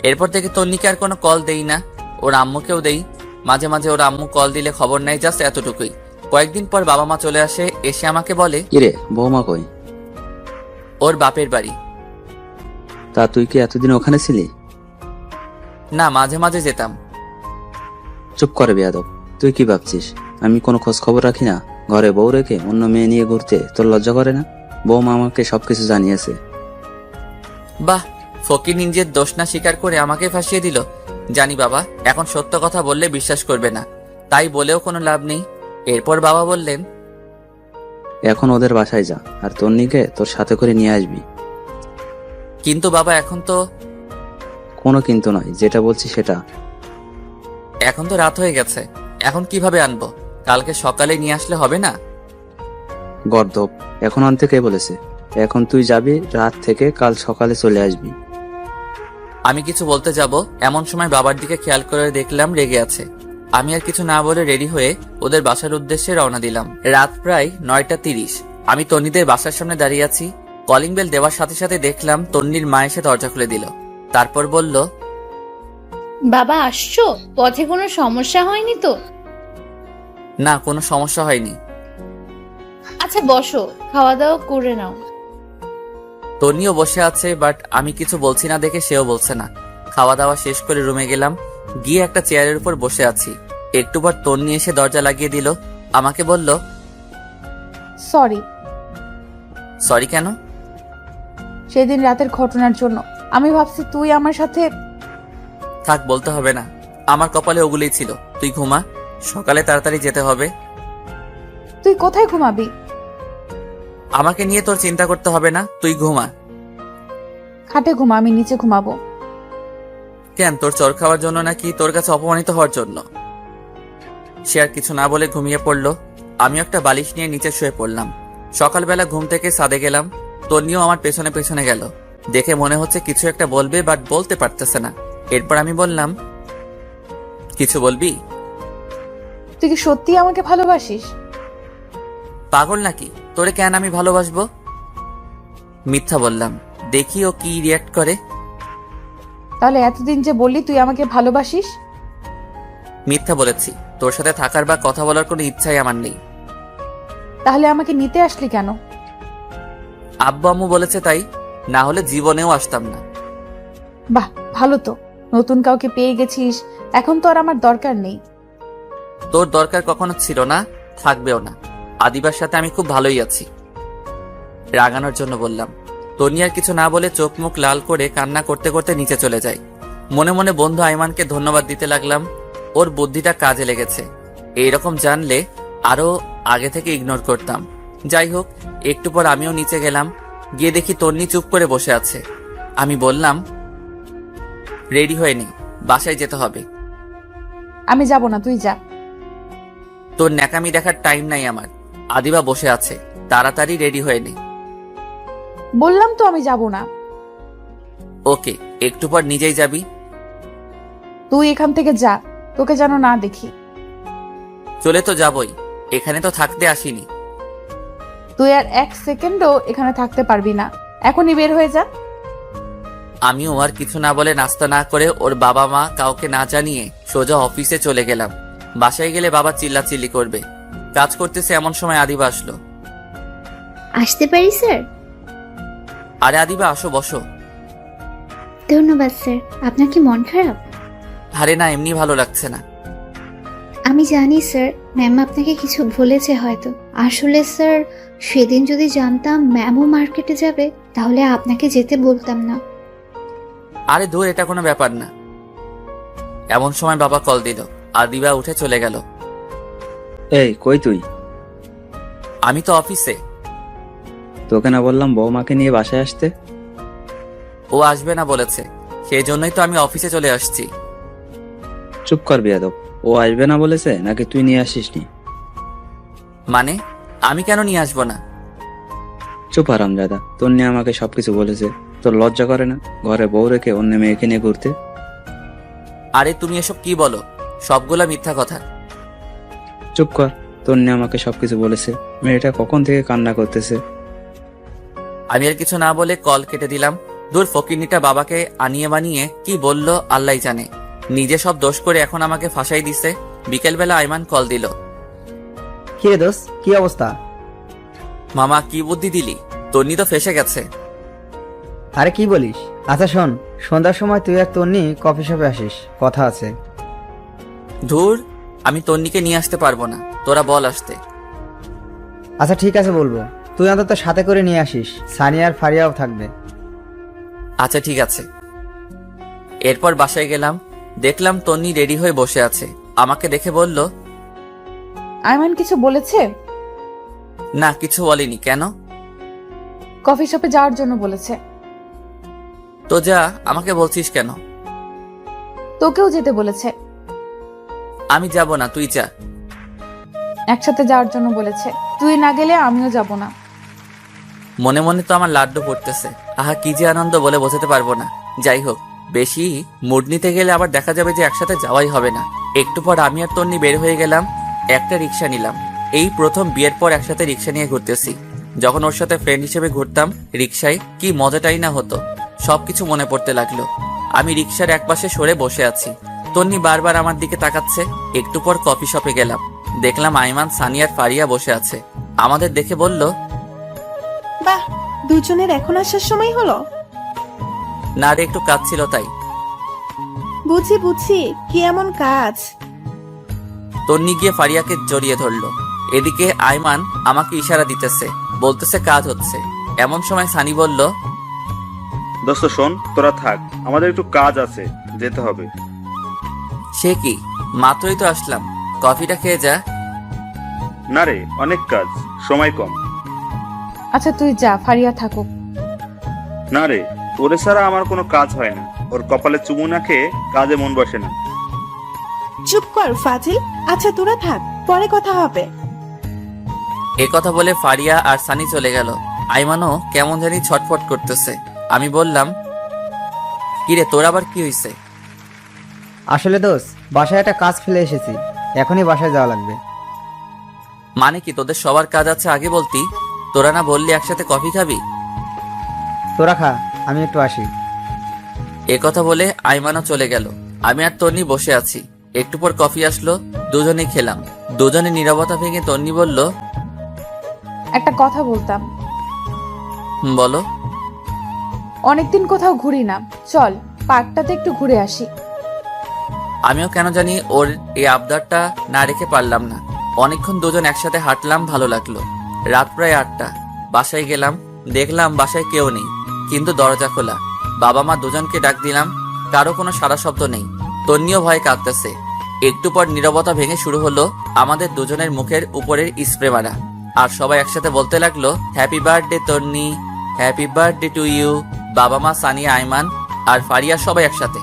এরপর থেকে তন্নিকে আর কোনো কল দেই না, ওর আম্মুকেও দেই। মাঝে মাঝে ওর আম্মু কল দিলে খবর নেয়, জাস্ট এতটুকুই। কয়েকদিন পর বাবা মা চলে আসে, এসে আমাকে বলে, কিরে বৌমা কই? ওর বাপের বাড়ি। তা তুই কি এতদিন ওখানে ছিলি? না, মাঝে মাঝে যেতাম। চুপ করে বেয়াদব, তুই কি ভাবছিস আমি কোনো খোঁজ খবর রাখি না? ঘরে বউ রেখে অন্য মেয়ে নিয়ে ঘুরতে তোর লজ্জা করে না? বৌমা আমাকে সবকিছু জানিয়েছে। বাহ, ফকির নিজের দোষ না স্বীকার করে আমাকে ফাঁসিয়ে দিল। জানি বাবা এখন সত্য কথা বললে বিশ্বাস করবে না, তাই বলেও কোনো লাভ নেই। এরপর বাবা বললেন, এখন ওদের বাসায় যা, আর তন্নিকে তোর সাথে করে নিয়ে আসবি। কিন্তু বাবা এখন তো কোনো কিন্তু নয়, যেটা বলছি সেটা। এখন তো রাত হয়ে গেছে, এখন কিভাবে আনবো? কালকে সকালে নিয়ে আসলে হবে না? গর্দব, এখন আনতে কে বলেছে? এখন তুই যাবি, রাত থেকে কাল সকালে চলে আসবি। আমি কিছু বলতে যাব, এমন সময় বাবার দিকে খেয়াল করে দেখলাম রেগে আছে। আমি আর কিছু না বলে রেডি হয়ে ওদের বাসার উদ্দেশ্যে রওনা দিলাম। রাত প্রায় 9:30। আমি তন্নিদের বাসার সামনে দাঁড়িয়ে আছি। কলিং বেল দেওয়ার সাথে সাথে দেখলাম তন্নির মা এসে দরজা খুলে দিল। তারপর বলল, বাবা আসছো? পথে কোনো সমস্যা হয়নি তো? না, কোনো সমস্যা হয়নি। আচ্ছা বসো, খাওয়া দাওয়া করে নাও। তন্নিও বসে আছে, বাট আমি কিছু বলছি না দেখে সেও বলছে না। খাওয়া দাওয়া শেষ করে রুমে গেলাম, গিয়ে একটা চেয়ারের উপর বসে আছি। একটু পর তন্নি এসে দরজা লাগিয়ে দিল। আমাকে বলল, সরি। সরি কেন? সেদিন রাতের ঘটনার জন্য। আমি ভাবছি তুই আমার সাথে। থাক, বলতে হবে না, আমার কপালে ওগুলোই ছিল। তুই ঘুমা, সকালে তাড়াতাড়ি যেতে হবে। তুই কোথায় ঘুমাবি? আমাকে নিয়ে তোর চিন্তা করতে হবে না, তুই ঘুমা। খাটে ঘুমা, আমি নিচে ঘুমাবো। কেন, তোর চর খাওয়ার জন্য নাকি তোর কাছে অপমানিত হওয়ার জন্য? সে আর কিছু না বলে ঘুমিয়ে পড়লো। আমি একটা বালিশ নিয়ে নিচে শুয়ে পড়লাম। সকালবেলা ঘুম থেকে ছাদে গেলাম। তন্নিও আমার পেছনে পেছনে গেল। দেখে মনে হচ্ছে কিছু একটা বলবে, বাট বলতে পারতেছে না। এরপর আমি বললাম, কিছু বলবি? তুই কি সত্যি আমাকে ভালোবাসিস? পাগল নাকি, তোরে কেন আমি ভালোবাসবো? মিথ্যা বললাম, দেখি ও কি রিয়াক্ট করে। তাহলে এতদিন যে বললি তুই আমাকে ভালোবাসিস? মিথ্যা বলেছি, তোর সাথে থাকার বা কথা বলার কোনো ইচ্ছাই আমার নেই। তাহলে আমাকে নিতে আসলি কেন? আব্বু আম্মু বলেছে তাই, না হলে জীবনেও আসতাম না। বাহ, ভালো তো, নতুন কাউকে পেয়ে গেছিস। এখন তো আর আমার দরকার নেই। তোর দরকার কখনো ছিল না, থাকবেও না। আদিবার সাথে আমি খুব ভালোই আছি। রাগানোর জন্য বললাম। তনি আর কিছু না বলে চোখ মুখ লাল করে কান্না করতে করতে নিচে চলে যায়। মনে মনে বন্ধু আইমানকে ধন্যবাদ দিতে লাগলাম, ওর বুদ্ধিটা কাজে লেগেছে। এইরকম জানলে আরো আগে থেকে ইগনোর করতাম। যাই হোক, একটু পর আমিও নিচে গেলাম। গিয়ে দেখি তন্নি চুপ করে বসে আছে। আমি বললাম, রেডি হয়ে নি, বাসায় যেতে হবে। আমি যাব না, তুই যা। তোর ন্যাকামি দেখার টাইম নাই আমার। আদিবা বসে আছে, তাড়াতাড়ি রেডি হয়ে নে। বললাম তো আমি যাব না। ওকে, একটু পর নিজেই যাবি? তুই এখান থেকে যা, তোকে যেন না দেখি। চলে তো যাবই, এখানে তো থাকতে আসিনি। তুই আর 1 সেকেন্ডও এখানে থাকতে পারবি না, এখনই বের হয়ে যা। আমিও আর কিছু না বলে নাস্তা না করে ওর বাবা মা কাউকে না জানিয়ে সোজা অফিসে চলে গেলাম। বাসায় গেলে বাবা চিল্লাচিল্লি করবে। কাজ করতেছে এমন সময় আদিবা আসলো। আসতে পারি স্যার? আরে আদিবা, আসো, বসো। ধন্যবাদ স্যার। আপনার কি মন খারাপ? আরে না, এমনি ভালো লাগছে না। আমি জানি স্যার, ম্যাম আপনাকে কিছু বলেছে হয়তো। আসলে স্যার, সেদিন যদি জানতাম ম্যামও মার্কেটে যাবে তাহলে আপনাকে যেতে বলতাম না। আরে ধুর, এটা কোনো ব্যাপার না। এমন সময় বাবা কল দিল। আদিবা উঠে চলে গেল। এই কই তুই? আমি তো অফিসে। তোকে না বললাম বৌমাকে নিয়ে বাসায় আসতে? ও আসবে না বলেছে, সেই জন্যই তো আমি অফিসে চলে আসছি। চুপ কর বিয়াদব। ও আসবে না বলেছে নাকি তুই নিয়ে আসিসনি? মানে আমি কেন নিয়ে আসবো না? চুপ হারামজাদা, তোর নিয়ে আমাকে সবকিছু বলেছে। তোর লজ্জা করে না ঘরে বউ রেখে অন্য মেয়েকে নিয়ে ঘুরতে? আরে তুমি এসব কি বলো? সবগুলা মিথ্যা কথা। চুপ কর, তোর নিয়ে আমাকে সবকিছু বলেছে। মেয়েটা কখন থেকে কান্না করতেছে। আমি আর কিছু না বলে কল কেটে দিলাম। দূর ফকিরনিটা বাবাকে আনিয়ে বানিয়ে কি বললো আল্লাহ জানে। নিজে সব দোষ করে এখন আমাকে ফাঁসাই দিছে। বিকেলবেলা আইমান কল দিল। কি রে দোস্ত, কি অবস্থা? মামা কি বুদ্ধি দিলি? তন্নি তো ফেসে গেছে। আরে কি বলিস? আচ্ছা শোন, সন্ধ্যার সময় তুই আর তন্নি কফি শপে আসিস, কথা আছে। ধুর, আমি তন্নিকে নিয়ে আসতে পারবো না, তোরা বল আসতে। আচ্ছা ঠিক আছে বলবো, তুই অন্তত সাথে করে নিয়ে আসিস, সানিয়া আর ফারিয়াও থাকবে। আচ্ছা ঠিক আছে। এরপর বাসায় গেলাম, দেখলাম তন্নি রেডি হয়ে বসে আছে। আমাকে দেখে বলল, আইমান কিছু বলেছে? না কিছু বলেনি। কেন? কফি শপে যাওয়ার জন্য বলেছে। তো যা, আমাকে বলছিস কেন? তোকেও যেতে বলেছে। আমি যাব না, তুই যা। একসাথে যাওয়ার জন্য বলেছে, তুই না গেলে আমিও যাব না। মনে মনে তো আমার লাড্ডু পড়তেছে। আহা কি যে আনন্দ বলে বোঝাতে পারবো না। যাই হোক, বেশি মুড নিতে গেলে আবার দেখা যাবে যে একসাথে যাওয়াই হবে না। একটু পর আমি আর তন্নি বের হয়ে গেলাম। একটা রিক্সা নিলাম। এই প্রথম বিয়ের পর একসাথে রিক্সা নিয়ে ঘুরতেছি। যখন ওর সাথে ফ্রেন্ড হিসেবে ঘুরতাম রিক্সায়, কি মজাটাই না হতো। সবকিছু মনে পড়তে লাগলো। আমি রিক্সার একপাশে সরে বসে আছি। তন্নি বারবার আমার দিকে তাকাচ্ছে। একটু পর কফি শপে গেলাম, দেখলাম আইমান, সানিয়ার ফারিয়া বসে আছে। আমাদের দেখে বলল, বাহ, দুজনের এখন আসার সময় হলো। না রে, একটু কাজ ছিল তাই। বুঝি বুঝি, কি এমন কাজ? তন্নি গিয়ে ফারিয়াকে জড়িয়ে ধরলো। এদিকে আইমান আমাকে ইশারা দিতেছে, বলতেছে কাজ হচ্ছে। এমন সময় সানি বলল, দোস্ত শোন, তোরা থাক, আমাদের একটু কাজ আছে, যেতে হবে। সে কি, মাত্রই তো আসলাম, কফিটা খেয়ে যা। না রে, অনেক কাজ, সময় কম। আচ্ছা তুই যা, ফারিয়া থাকুক। না রে, ওরে ছাড়া আমার কোনো কাজ হয় না। ওর কপালে চুমু না খেয়ে কাজে মন বসে না। চুপ কর ফাজিল। আচ্ছা তোরা থাক, পরে কথা হবে। এ কথা বলে ফারিয়া আর সানি চলে গেল। আইমানও কেমন জানি ছটফট করতেছে। আমি বললাম, কিরে তোর আবার কি হইছে? আসলে দোস্ত, বাসায় একটা কাজ ফেলে এসেছি, এখনই বাসায় যাওয়া লাগবে। মানে কি, তোদের সবার কাজ আছে আগে বলতি? তোরা না বললি একসাথে কফি খাবি? তোরা খা, আমি একটু আসি। এ কথা বলে আইমানও চলে গেল। আমি আর তন্নি বসে আছি। একটু পর কফি আসলো, দুজনেই খেলাম। দুজনে নীরবতা ভেঙে তন্নি বলল, একটা কথা বলতাম। বলো। অনেকদিন কোথাও ঘুরি না, চল পার্কটাতে একটু ঘুরে আসি। আমিও কেন জানি ওর এই আবদারটা না রেখে পারলাম না। অনেকক্ষণ দুজন একসাথে হাঁটলাম, ভালো লাগলো। রাত প্রায় 8টা। বাসায় গেলাম, দেখলাম বাসায় কেউ নেই, কিন্তু দরজা খোলা। বাবা মা দুজনকে ডাক দিলাম, কারো কোনো সারা শব্দ নেই। তন্নিও ভয়ে কাঁদতেছে। একটু পর নীরবতা ভেঙে শুরু হলো আমাদের দুজনের মুখের উপরের স্প্রে মারা। আর সবাই একসাথে বলতে লাগলো, happy birthday Tonni, happy birthday to you. বাবা মা, সানিয়া, আইমান আর ফারিয়া সবাই একসাথে।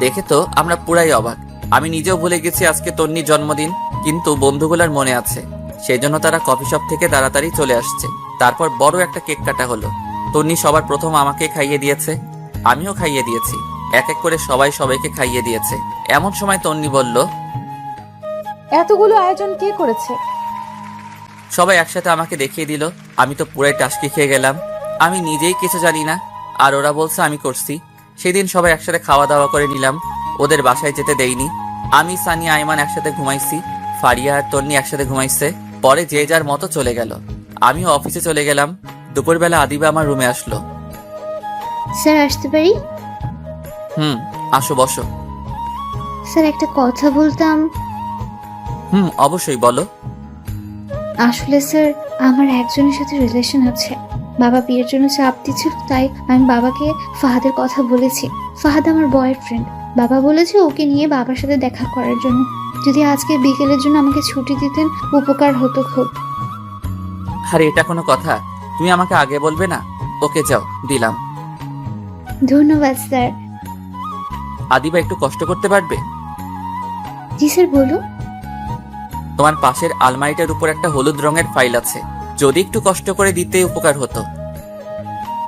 দেখে তো আমরা পুরাই অবাক। আমি নিজেও ভুলে গেছি আজকে তন্নির জন্মদিন, কিন্তু বন্ধুগুলার মনে আছে। সেই জন্য তারা কফি শপ থেকে তাড়াতাড়ি চলে আসছে। তারপর বড় একটা কেক কাটা হলো। তন্নি সবার প্রথম আমাকে খাইয়ে দিয়েছে, আমিও খাইয়ে দিয়েছি। এক এক করে সবাই সবাইকে খাইয়ে দিয়েছে। এমন সময় তন্নি বলল, এতগুলো আয়োজন কে করেছে? সবাই একসাথে আমাকে দেখিয়ে দিল। আমি তো পুরাই টাসকি খেয়ে গেলাম। আমি নিজেই কিছু জানি না, আর ওরা বলছে আমি করছি। সেদিন সবাই একসাথে খাওয়া দাওয়া করে নিলাম, ওদের বাসায় যেতে দেইনি। আমি, সানিয়া, আইমান একসাথে ঘুমাইছি, ফারিয়া আর তন্নি একসাথে ঘুমাইছে। পরে যে যার মতো চলে গেল। আমিও অফিসে চলে গেলাম। দুপুরবেলা আদিবা আমার রুমে আসলো। স্যার আসতে পারি? আসো, বসো। স্যার একটা কথা বলতাম। অবশ্যই বলো। আসলে স্যার, আমার একজনের সাথে রিলেশন আছে। বাবা বিয়ের জন্য চাপ দিচ্ছিল, তাই আমি বাবাকে ফাহাদের কথা বলেছি। ফাহাদ আমার বয়ফ্রেন্ড। বাবা বলেছে ওকে নিয়ে বাবার সাথে দেখা করার জন্য। যদি আজকে বিকেলের জন্য আমাকে ছুটি দিতেন উপকার হতো খুব। আরে এটা কোনো কথা? তুমি আমাকে আগে বলবে না? ওকে যাও, দিলাম। ধন্যবাদ স্যার। আদিবা একটু কষ্ট করতে পারবে? জি স্যার, বলুন। তোমার পাশের আলমারিটার উপর একটা হলুদ রঙের ফাইল আছে, যদি একটু কষ্ট করে দিতে উপকার হতো।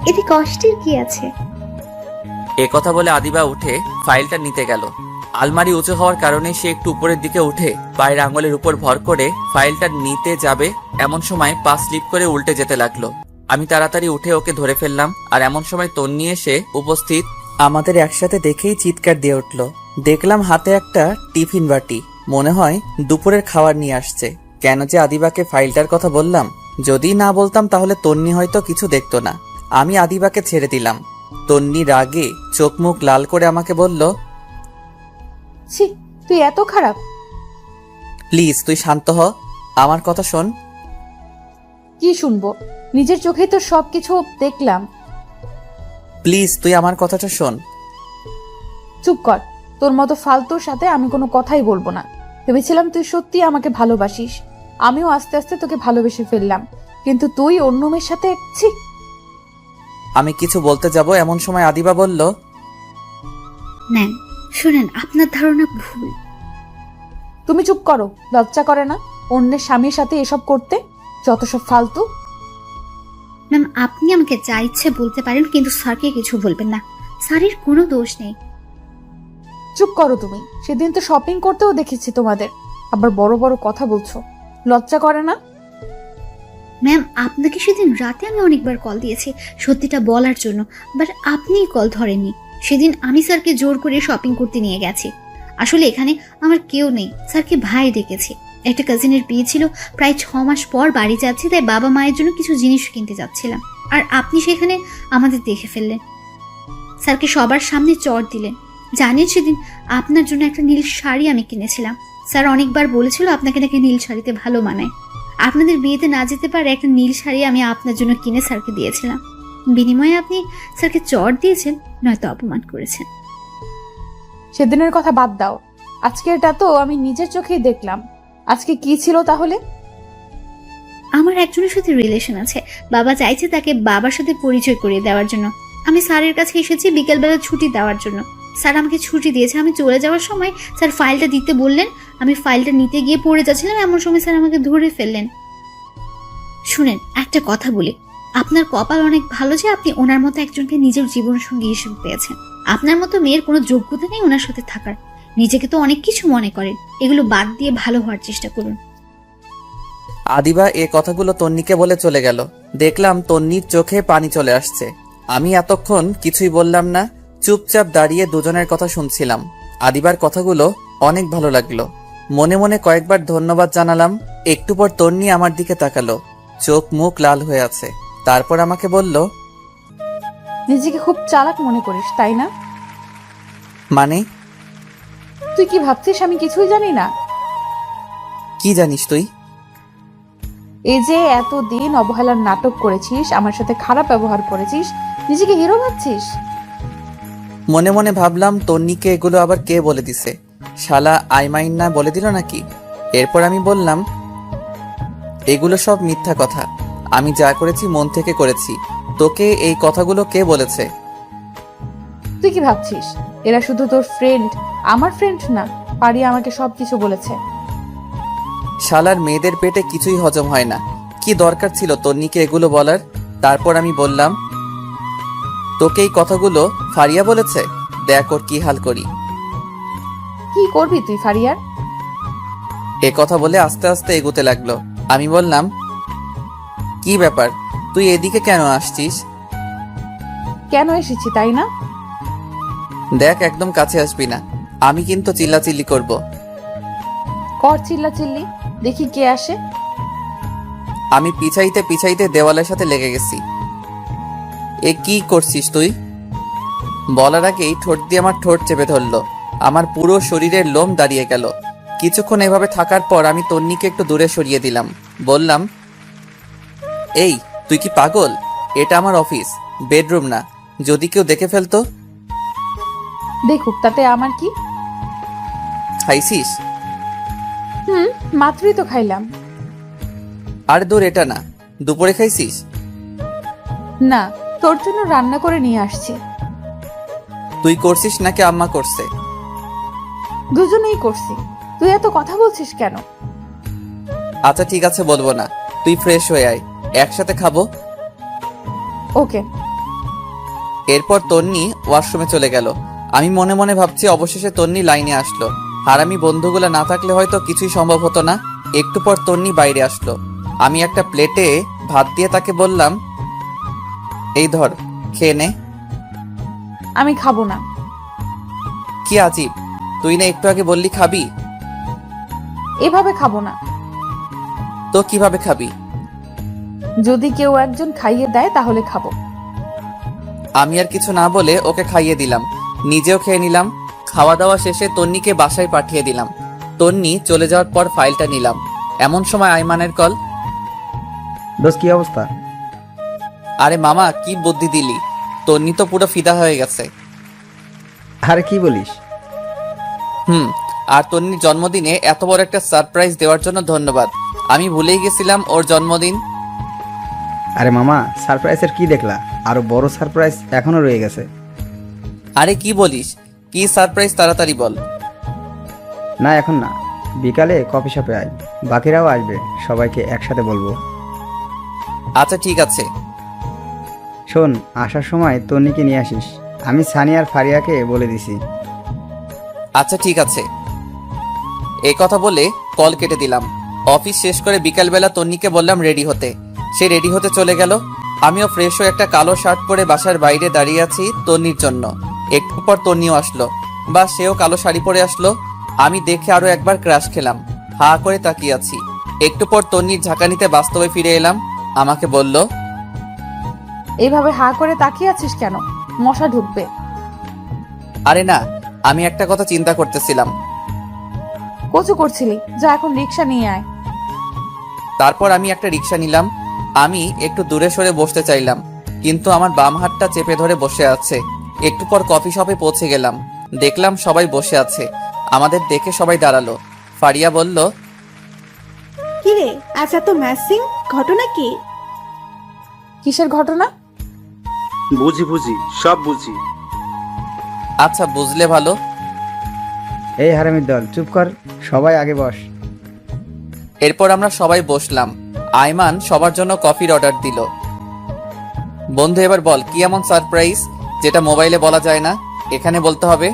এতে কষ্টের কি আছে? এ কথা বলে আদিবা উঠে ফাইলটা নিতে গেল। আলমারি উঁচু হওয়ার কারণে সে একটু উপরের দিকে উঠে পায়ের আঙুলের উপর ভর করে ফাইলটা নিতে যাবে, এমন সময় পা স্লিপ করে উল্টে যেতে লাগলো। আমি তাড়াতাড়ি উঠে ওকে ধরে ফেললাম, আর এমন সময় তন্নি এসে উপস্থিত। আমাদের একসাথে দেখেই চিৎকার দিয়ে উঠল। দেখলাম হাতে একটা টিফিন বাটি, মনে হয় দুপুরের খাবার নিয়ে আসছে। কেন যে আদিবাকে ফাইলটার কথা বললাম, যদি না বলতাম তাহলে তন্নি হয়তো কিছু দেখতো না। আমি আদিবাকে ছেড়ে দিলাম। তন্নি রাগে চোখ মুখ লাল করে আমাকে বলল, ছি, তুই এত খারাপ? প্লিজ তুই শান্ত হ, আমার কথা শোন। কি শুনবো? নিজের চোখেই তো সবকিছু দেখলাম। প্লিজ তুই আমার কথাটা শোন। চুপ কর, তোর মতো ফালতুর সাথে আমি কোনো কথাই বলবো না। ভেবেছিলাম তুই সত্যি আমাকে ভালোবাসিস, আমিও আস্তে আস্তে তোকে ভালোবেসে ফেললাম, কিন্তু তুই অন্য মেয়ের সাথে। ছি। আমি কিছু বলতে যাব এমন সময় আদিবা বলল, ম্যাম শুনেন, আপনার ধারণা ভুল। তুমি চুপ করো, লজ্জা করে না অন্যের স্বামীর সাথে এসব করতে? যত সব ফালতু। ম্যাম আপনি আমাকে যা ইচ্ছে বলতে পারেন, কিন্তু স্যারকে কিছু বলবেন না। স্যারের কোনো দোষ নেই। চুপ করো তুমি, সেদিন তো শপিং করতেও দেখেছি তোমাদের, আবার বড় বড় কথা বলছো, লজ্জা করে না? ম্যাম আপনাকে সেদিন রাতে আমি অনেকবার কল দিয়েছি সত্যিটা বলার জন্য, বাট আপনিই কল ধরেননি। সেদিন আমি স্যারকে জোর করে শপিং করতে নিয়ে গেছি। আসলে এখানে আমার কেউ নেই, স্যারকে ভাই ডেকেছি। একটা কাজিনের বিয়ে ছিল, প্রায় 6 মাস পর বাড়ি যাচ্ছি, তাই বাবা মায়ের জন্য কিছু জিনিস কিনতে যাচ্ছিলাম, আর আপনি সেখানে আমাদের দেখে ফেললেন। স্যারকে সবার সামনে চড় দিলেন। জানেন সেদিন আপনার জন্য একটা নীল শাড়ি আমি কিনেছিলাম। স্যার অনেকবার বলেছিল আপনাকে নাকি নীল শাড়িতে ভালো মানায়। আপনাদের বিয়েতে না যেতে পারে একটা নীল শাড়ি আমি আপনার জন্য কিনে স্যারকে দিয়েছিলাম। বিনিময়ে আপনি স্যারকে চড় দিয়েছেন, নয়তো অপমান করেছেন। সেদিনের কথা বাদ দাও, আজকেরটা তো আমি নিজের চোখেই দেখলাম। আজকে কি ছিল তাহলে? আমার একজনের সাথে রিলেশন আছে, বাবা চাইছে তাকে বাবার সাথে পরিচয় করিয়ে দেওয়ার জন্য। আমি স্যারের কাছে এসেছি বিকেলবেলা ছুটি দেওয়ার জন্য। স্যার আমাকে ছুটি দিয়েছে। আমি চলে যাওয়ার সময় স্যার ফাইলটা দিতে বললেন, আমি ফাইলটা নিতে গিয়ে পড়ে যাচ্ছিলাম, এমন সময় স্যার আমাকে ধরে ফেললেন। শুনেন একটা কথা বলি, আপনার কপাল অনেক ভালো যে আপনি ওনার মতো একজনকে নিজের জীবন সঙ্গী হিসেবে পেয়েছেন। আপনার মতো মেয়ের কোনো যোগ্যতা নেই ওনার সাথে থাকার। নিজেকে তো অনেক কিছু মনে করেন, এগুলো বাদ দিয়ে ভালো হওয়ার চেষ্টা করুন। আদিবা এ কথাগুলো তন্নিকে বলে চলে গেল। দেখলাম তন্নির চোখে পানি চলে আসছে। আমি এতক্ষণ কিছুই বললাম না, চুপচাপ দাঁড়িয়ে দুজনের কথা শুনছিলাম। আদিবার কথাগুলো অনেক ভালো লাগলো। মনে মনে কয়েকবার ধন্যবাদ জানালাম। একটু পর তন্নি আমার দিকে তাকালো, চোখ মুখ লাল হয়ে আছে। তারপর আমাকে বলল, নিজেকে খুব চালাক মনে করিস তাই না? মানে? তুই কি ভাবছিস আমি কিছুই জানি না? কি জানিস তুই? এই যে এতদিন অবহেলার নাটক করেছিস, আমার সাথে খারাপ ব্যবহার করেছিস, নিজেকে হিরো ভাবছিস। মনে মনে ভাবলাম তন্নিকে এগুলো আবার কে বলে দিছে, শালা আইমাইন না বলে দিল নাকি? এরপর আমি বললাম, এগুলো সব মিথ্যা কথা, আমি যা করেছি মন থেকে করেছি। তোকে এই কথাগুলো কে বলেছে? তুই কি ভাবছিস এরা শুধু তোর ফ্রেন্ড? আমার ফ্রেন্ড না, পারিয়া আমাকে সবকিছু বলেছে। শালার মেয়েদের পেটে কিছুই হজম হয় না, কি দরকার ছিল তন্নিকে এগুলো বলার? তারপর আমি বললাম, তোকে এই কথাগুলো ফারিয়া বলেছে? দেখ ওর কি হাল করি। কি করবি তুই ফারিয়ার? এ কথা বলে আস্তে আস্তে এগোতে লাগলো। আমি বললাম, কি ব্যাপার, তুই এদিকে কেন আসছিস? কেন এসেছি তাই না? দেখ একদম কাছে আসবি না, আমি কিন্তু চিল্লাচিল্লি করব। কর চিল্লা চিল্লি, দেখি কে আসে। আমি পিছাইতে পিছাইতে দেওয়ালের সাথে লেগে গেছি। এ কি করছিস তুই? বলার আগেই ঠোঁট দিয়ে আমার ঠোঁট চেপে ধরলো। আমার পুরো শরীরের লোম দাঁড়িয়ে গেল। কিছুক্ষণ এভাবে থাকার পর আমি তন্নিকে একটু দূরে সরিয়ে দিলাম। বললাম, এই তুই কি পাগল? এটা আমার অফিস, বেডরুম না। যদি কেউ দেখে ফেলতো? দেখুক, তাতে আমার কি? খাইছিস? মাত্রই তো খাইলাম। আর দূর এটা না, দুপুরে খাইছিস? না, তোর জন্য রান্না করে নিয়ে আসছি। তুই করছিস নাকি আম্মা করছে? দুজনেই করছি। তুই এত কথা বলছিস কেন? আচ্ছা ঠিক আছে, বলবো না। তুই ফ্রেশ হয়ে আয়, একসাথে খাবো। ওকে। এরপর তন্নি ওয়াশরুমে চলে গেল। আমি মনে মনে ভাবছি অবশেষে তন্নি লাইনে আসলো। হারামি বন্ধুগুলো না থাকলে হয়তো কিছুই সম্ভব হতো না। একটু পর তন্নি বাইরে আসলো। আমি একটা প্লেটে ভাত দিয়ে তাকে বললাম, এই ধর, খেয়ে নে। আমি খাবো না। কি আজীব, তুই না একটু আগে বললি খাবি? এভাবে খাবো না। তো কিভাবে খাবি? যদি কেউ একজন খাইয়ে দেয় তাহলে খাবো। আমি আর কিছু না বলে ওকে খাইয়ে দিলাম, নিজেও খেয়ে নিলাম। খাওয়া দাওয়া শেষে তন্নিকে বাসায় পাঠিয়ে দিলাম। তন্নি চলে যাওয়ার পর ফাইলটা নিলাম। এমন সময় আইমানের কল। দোস্ত কি অবস্থা? আরে মামা, কি বুদ্ধি দিলি! তন্নি তো পুরো ফিদা হয়ে গেছে। আরে কি বলিস? আর তন্নির জন্মদিনে এত বড় একটা সারপ্রাইজ দেওয়ার জন্য ধন্যবাদ। আমি ভুলেই গেছিলাম ওর জন্মদিন। আরে মামা, সারপ্রাইজের কি দেখলা? আরো বড় সারপ্রাইজ এখনো রয়ে গেছে। আরে কি বলিস? কি সারপ্রাইজ, তাড়াতাড়ি বল। না এখন না, বিকালে কফি শপে আয়, বাকিরাও আসবে, সবাইকে একসাথে বলবো। আচ্ছা ঠিক আছে। শোন, আসার সময় তন্নিকে নিয়ে আসিস। আমি সানি আর ফারিয়াকে বলে দিছি। আচ্ছা ঠিক আছে। এই কথা বলে কল কেটে দিলাম। অফিস শেষ করে বিকালবেলা তন্নিকে বললাম রেডি হতে। সে রেডি হতে চলে গেল। আমিও ফ্রেশ হয়ে একটা কালো শার্ট পরে বাসার বাইরে দাঁড়িয়ে আছি তন্নির জন্য। একটু পর তন্নিও আসলো, বা সেও কালো শাড়ি পরে আসলো। আমি দেখে আরো একবার ক্রাশ খেলাম। হা করে তাকিয়ে আছি। একটু পর তন্নির ঝাঁকানিতে বাস্তবে ফিরে এলাম। আমাকে বলল, এইভাবে হা করে তাকিয়ে আছিস কেন? মশা ঢুকবে। আরে না, আমি একটা কথা চিন্তা করতেছিলাম। কচু করছিলি? যা এখন রিক্সা নিয়ে আয়। তারপর আমি একটা রিক্সা নিলাম। আমি একটু দূরে সরে বসতে চাইলাম, কিন্তু আমার বাম হাতটা চেপে ধরে বসে আছে। একটু পর কফি শপে পৌঁছে গেলাম। দেখলাম সবাই বসে আছে। আমাদের দেখে সবাই দাঁড়ালো। ফারিয়া বলল, কি রে, আজ এত ম্যাসিং, ঘটনা কি? কিসের ঘটনা? বুঝি, সব বুঝি। আচ্ছা বুঝলে ভালো। এই হারামির দল, চুপ কর, সবাই আগে বস। এরপর আমরা সবাই বসলাম। আইমান সবার জন্য কফির অর্ডার দিল। বন্ধু, এবার বল, কি এমন সারপ্রাইজ যেটা মোবাইলে বলা যায় না, এখানে বলতে হবে?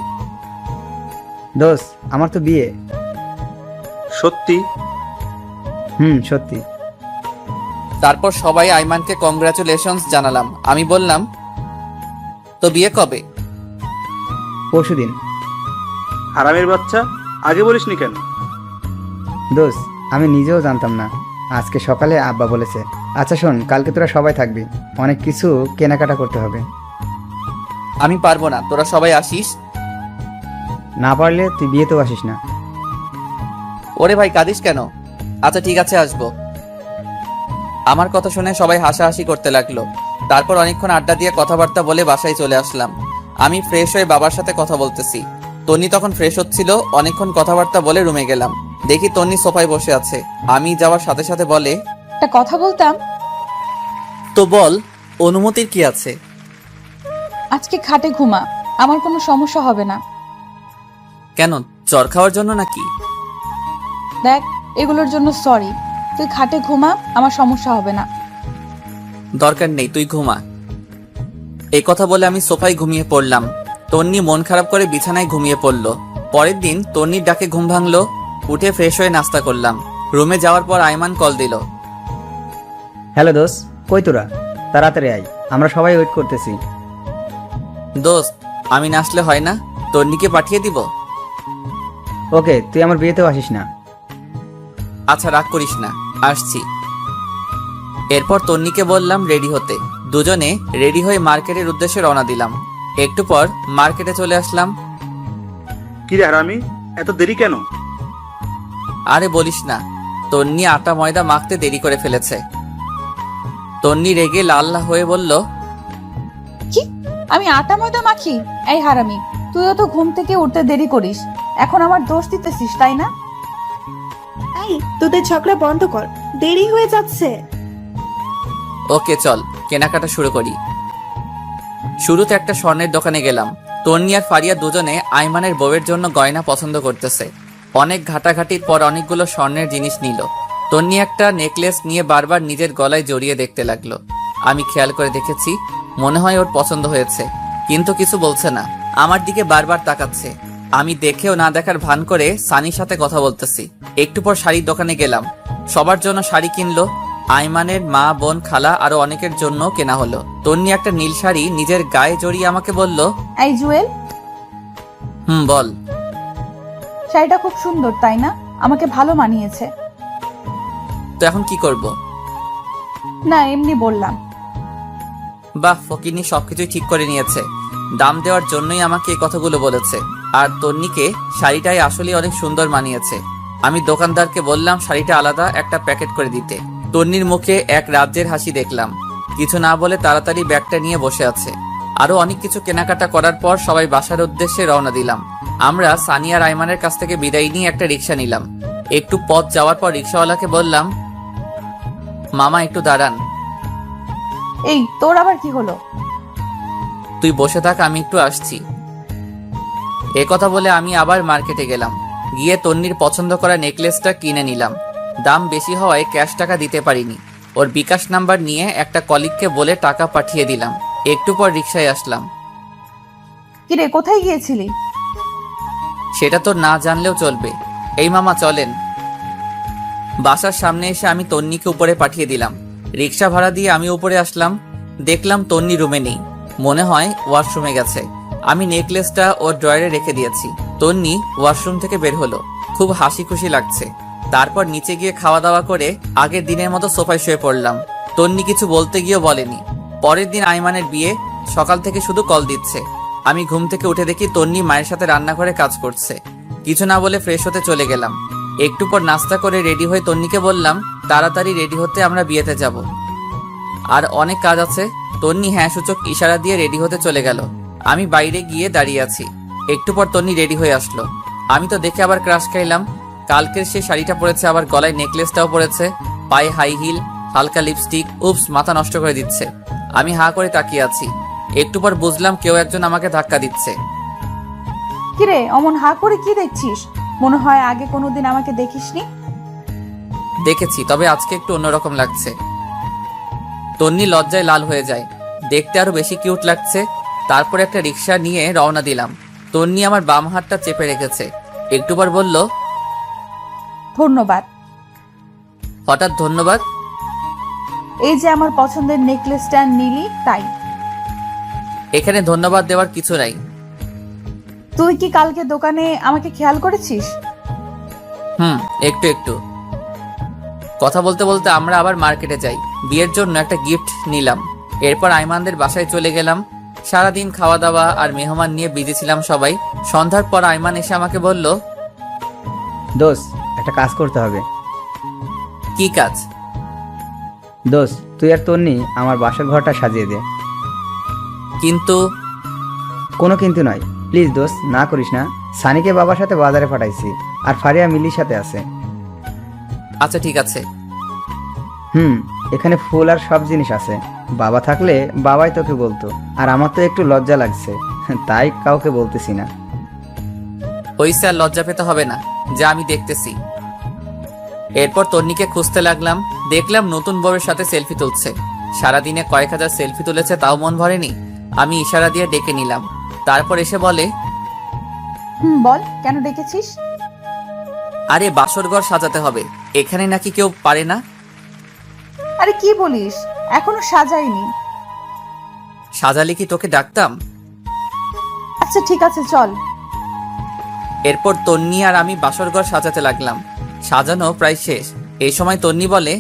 দোস্ত, আমার তো বিয়ে। সত্যি? সত্যি। তারপর সবাই আইমানকে কংগ্রাচুলেশনস জানালাম। আমি বললাম, তো বিয়ে কবে? পরশুদিন। হারামের বাচ্চা, আগে বলিসনি কেন? দোস্ত, আমি নিজেও জানতাম না, আজকে সকালে আব্বা বলেছে। আচ্ছা শোন, কালকে তোরা সবাই থাকবি, অনেক কিছু কেনাকাটা করতে হবে। আমি পারবো না, তোরা সবাই আসিস। না পারলে তুই বিয়েতেও আসিস না। ওরে ভাই, কাঁদিস কেন? আচ্ছা ঠিক আছে, আসবো। আমার কথা শুনে সবাই হাসাহাসি করতে লাগলো। তারপর অনেকক্ষণ আড্ডা দিয়ে কথাবার্তা বলে বাসায় চলে আসলাম। আমি ফ্রেশ হয়ে বাবার সাথে কথা বলতেছি। তন্নি তখন ফ্রেশ হচ্ছিল। অনেকক্ষণ কথাবার্তা বলে রুমে গেলাম। দেখি তন্নি সোফায় বসে আছে। আমি যাওয়ার সাথে সাথে বলে, একটা কথা বলতাম। তো বল, অনুমতির কি আছে? আজকে খাটে ঘুমা, আমার কোনো সমস্যা হবে না। কেন, জ্বর খাওয়ার জন্য নাকি? দেখ, এগুলোর জন্য সরি। তুই খাটে ঘুমা, আমার সমস্যা হবে না। দরকার নেই, তুই ঘুমা। এই কথা বলে আমি সোফায় ঘুমিয়ে পড়লাম। তন্নি মন খারাপ করে বিছানায় ঘুমিয়ে পড়ল। পরের দিন তন্নির ডাকে ঘুম ভাঙলো। উঠে ফ্রেশ হয়ে নাস্তা করলাম। রুমে যাওয়ার পর আইমান কল দিল। হ্যালো দোস্ত, কই তোরা? তাড়াতাড়ি আয়, আমরা সবাই ওয়েট করতেছি। দোস্ত, আমি না আসলে হয় না? তন্নিকে পাঠিয়ে দিব? ওকে, তুই আমার বিয়েতেও আসিস না। আচ্ছা রাগ করিস না, আসছি। এরপর তন্নিকে বললাম রেডি হতে। দুজনে রেডি হয়ে মার্কেটের উদ্দেশ্যে রওনা দিলাম। একটু পর মার্কেটে চলে আসলাম। কি রে হারামি, এত দেরি কেন? আরে বলিস না, তন্নি আটা ময়দা মাখতে দেরি করে ফেলেছে। তন্নি রেগে লাল হয়ে বলল, কি? আমি আটা ময়দা মাখি? এই হারামি, তুইও তো ঘুম থেকে উঠতে দেরি করিস, এখন আমার দোষ দিতেছিস, তাই না? এই, তোদের ঝগড়া বন্ধ কর, দেরি হয়ে যাচ্ছে। ওকে চল কেনাকাটা শুরু করি। শুরুতে একটা স্বর্ণের দোকানে গেলাম। তন্নি আর ফারিয়া দুজনে আইমানের বউয়ের জন্য গয়না পছন্দ করতেছে। অনেক ঘাটাঘাটির পর অনেকগুলো স্বর্ণের জিনিস নিল। তন্নি একটা নেকলেস নিয়ে বারবার নিজের গলায় জড়িয়ে দেখতে লাগলো। আমি খেয়াল করে দেখেছি, মনে হয় ওর পছন্দ হয়েছে, কিন্তু কিছু বলছে না। আমার দিকে বারবার তাকাচ্ছে। আমি দেখেও না দেখার ভান করে সানির সাথে কথা বলতেছি। একটু পর শাড়ির দোকানে গেলাম। সবার জন্য শাড়ি কিনলো। আইমানের মা, বোন, খালা আরো অনেকের জন্য কেনা হলো। তন্নি একটা নীল শাড়ি নিজের গায়ে জড়িয়ে আমাকে বলল, এই জুয়েল, বল। শাড়িটা খুব সুন্দর তাই না? আমাকে ভালো মানিয়েছে। তো এখন কি করব? না, এমনি বললাম। বাহ, ফকিনি সবকিছুই ঠিক করে নিয়েছে। দাম দেওয়ার জন্যই আমাকে এই কথাগুলো বলেছে। আর তন্নিকে শাড়িটাই আসলে অনেক সুন্দর মানিয়েছে। আমি দোকানদারকে বললাম শাড়িটা আলাদা একটা প্যাকেট করে দিতে। তন্নির মুখে এক রাজ্যের হাসি দেখলাম। কিছু না বলে তাড়াতাড়ি ব্যাগটা নিয়ে বসে আছে। আরো অনেক কিছু কেনাকাটা করার পর সবাই বাসার উদ্দেশ্যে রওনা দিলাম। আমরা সানিয়া আর আইমানের কাছ থেকে বিদায় নিয়ে একটা রিক্সা নিলাম। একটু পথ যাওয়ার পর রিক্সাওয়ালাকে বললাম, মামা একটু দাঁড়ান। এই তোর আবার কি হলো? তুই বসে থাক, আমি একটু আসছি। এ কথা বলে আমি আবার মার্কেটে গেলাম। গিয়ে তন্নির পছন্দ করা নেকলেসটা কিনে নিলাম। দাম বেশি হওয়ায় ক্যাশ টাকা দিতে পারিনি। ওর বিকাশ নাম্বার নিয়ে একটা কলিগকে বলে টাকা পাঠিয়ে দিলাম। একটু পর রিক্সায় আসলাম। কিরে, কোথায় গিয়েছিলি? সেটা তো না জানলেও চলবে। এই মামা চলেন। বাসার সামনে এসে আমি তন্নিকে উপরে পাঠিয়ে দিলাম। রিক্সা ভাড়া দিয়ে আমি উপরে আসলাম। দেখলাম তন্নি রুমে নেই, মনে হয় ওয়াশরুমে গেছে। আমি নেকলেসটা ওর ড্রয়ারে রেখে দিয়েছি। তন্নি ওয়াশরুম থেকে বের হলো, খুব হাসি খুশি লাগছে। তারপর নিচে গিয়ে খাওয়া দাওয়া করে আগের দিনের মতো সোফায় শুয়ে পড়লাম। তন্নি কিছু বলতে গিয়েও বলেনি। পরের দিন আইমানের বিয়ে, সকাল থেকে শুধু কল দিচ্ছে। আমি ঘুম থেকে উঠে দেখি তন্নি মায়ের সাথে রান্নাঘরে কাজ করছে। কিছু না বলে ফ্রেশ হতে চলে গেলাম। একটু পর নাস্তা করে রেডি হয়ে তন্নিকে বললাম, তাড়াতাড়ি রেডি হতে, আমরা বিয়েতে যাব। আর অনেক কাজ আছে। তন্নি হ্যাঁ সূচক ইশারা দিয়ে রেডি হতে চলে গেল। আমি বাইরে গিয়ে দাঁড়িয়ে আছি। একটু পর তন্নি রেডি হয়ে আসলো। আমি তো দেখে আবার ক্রাশ খাইলাম। কালকের সেই শাড়িটা পরেছে, আবার গলায় নেকলেসটাও পরেছে, পায়ে হাই হিল, হালকা লিপস্টিক। উপস, মাথা নষ্ট করে দিচ্ছে। আমি হাঁ করে তাকিয়ে আছি। একটু পর বুঝলাম কেউ একজন আমাকে ধাক্কা দিচ্ছে। কিরে, অমন হা করে কি দেখছিস? মনে হয় আগে কোনোদিন আমাকে দেখিসনি। দেখেছি, তবে আজকে একটু অন্যরকম লাগছে। তন্নি লজ্জায় লাল হয়ে যায়। দেখতে আরো বেশি কিউট লাগছে। তারপর একটা রিক্সা নিয়ে রওনা দিলাম। তন্নি আমার বাম হাতটা চেপে রেখেছে। একটু পর বলল, ধন্যবাদ। হঠাৎ ধন্যবাদ? এই যে আমার পছন্দের নেকলেসটা নিলি তাই। এখানে ধন্যবাদ দেওয়ার কিছু নাই। তুই কি কালকে দোকানে আমাকে খেয়াল করেছিস? একটু একটু। কথা বলতে বলতে আমরা আবার মার্কেটে যাই। বিয়ের জন্য একটা গিফট নিলাম। এরপর আইমানদের বাসায় চলে গেলাম। সারাদিন খাওয়া দাওয়া আর মেহমান নিয়ে বিজি ছিলাম সবাই। সন্ধ্যার পর আইমান এসে আমাকে বলল, দোস্ত, একটা কাজ করতে হবে। কি কাজ? দোস্ত, তুই আর তন্নি আমার বাসার ঘরটা সাজিয়ে দে। কিন্তু কোনো কিন্তু নয়, প্লিজ দোস্ত, না করিস না। সানিকে বাবার সাথে বাজারে পাঠাইছি, আর ফারিয়া মিলির সাথে আছে। আচ্ছা ঠিক আছে। এখানে ফুল আর সব জিনিস আছে। বাবা থাকলে বাবাই তোকে বলতো, আর আমার তো একটু লজ্জা লাগছে, তাই কাউকে বলতেছি না। ওই স্যার, লজ্জা পেতে হবে না, যা আমি দেখতেছি। এরপর তন্নিকে খুঁজতে লাগলাম। দেখলাম নতুন বউয়ের সাথে সেলফি তুলছে। সারাদিনে কয়েক হাজার সেলফি তুলেছে, তাও মন ভরেনি। আমি ইশারা দিয়ে ডেকে নিলাম। তারপর এসে বলে, বল, কেন ডেকেছিস? আরে বাসর ঘর সাজাতে হবে, এখানে নাকি কেউ পারে না। আরে কি বলিস, এখনো সাজাইনি। সাজালে কি তোকে ডাকতাম? আচ্ছা ঠিক আছে, চল। এরপর তন্নি আর আমি বাসর ঘর সাজাতে লাগলাম। সাজানো প্রায় শেষ। এই সময় তন্নি বলে,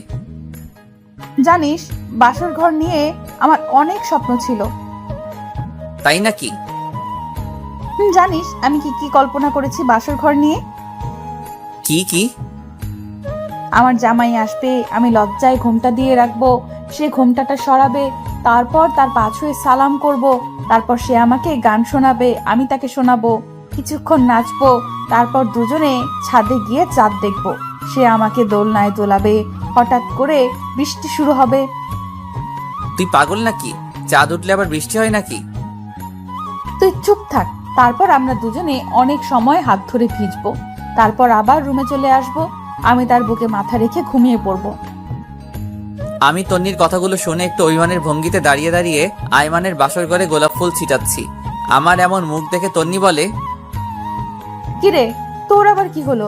জানিস, বাসর ঘর নিয়ে আমার অনেক স্বপ্ন ছিল। তাই নাকি? জানিস আমি কি কি কল্পনা করেছি বাসর ঘর নিয়ে? কি কি? আমার জামাই আসবে, আমি লজ্জায় ঘোমটা দিয়ে রাখবো, সে ঘোমটাটা সরাবে, তারপর তার পাছুয়ে সালাম করব, তারপর সে আমাকে গান শোনাবে, আমি তাকে শোনাবো, কিছুক্ষণ নাচবো, তারপর দুজনে ছাদে গিয়ে চাঁদ দেখবো, সে আমাকে দোলনায় দোলাবে, হঠাৎ করে বৃষ্টি শুরু হবে। তুই পাগল নাকি? চাঁদ উঠলে আবার বৃষ্টি হয় নাকি? তুই চুপ থাক। তারপর আমরা দুজনে অনেক সময় হাত ধরে ভিজবো, তারপর আবার রুমে চলে আসব। আমি তার বুকে মাথা রেখে ঘুমিয়ে পড়বো। আমি তন্নির কথাগুলো শুনে একটু অভিমানের ভঙ্গিতে দাঁড়িয়ে দাঁড়িয়ে আয়মানের বাসর ঘরে গোলাপ ফুল ছিটাচ্ছি। আমার এমন মুখ দেখে তন্নি বলে, কিরে, তোর আবার কি হলো?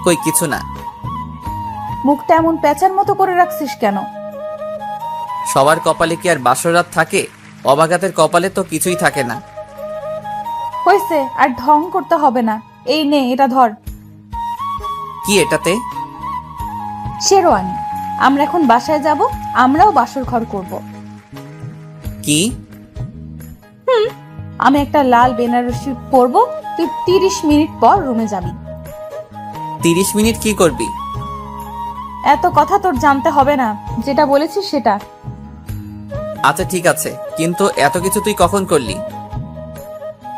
কই কিছু না। মুখটা এমন প্যাঁচার মতো করে রাখছিস কেন? সবার কপালে কি আর বাসর রাত থাকে? অবাগাতের কপালে তো কিছুই থাকে না। হয়েছে, আর ঢং করতে হবে না। এই নে, এটা ধর। কি এটাতে? শেরওয়ানি। আমরা এখন বাসায় যাব, আমরাও বাসর ঘর করব। কি? আমি একটা লাল বেনারসি পরবো, তুই 30 মিনিট পর রুমে যাবি। 30 মিনিট কি করবি? এত কথা তোর জানতে হবে না, যেটা বলেছিস সেটা। আচ্ছা ঠিক আছে, কিন্তু এত কিছু তুই কখন করলি?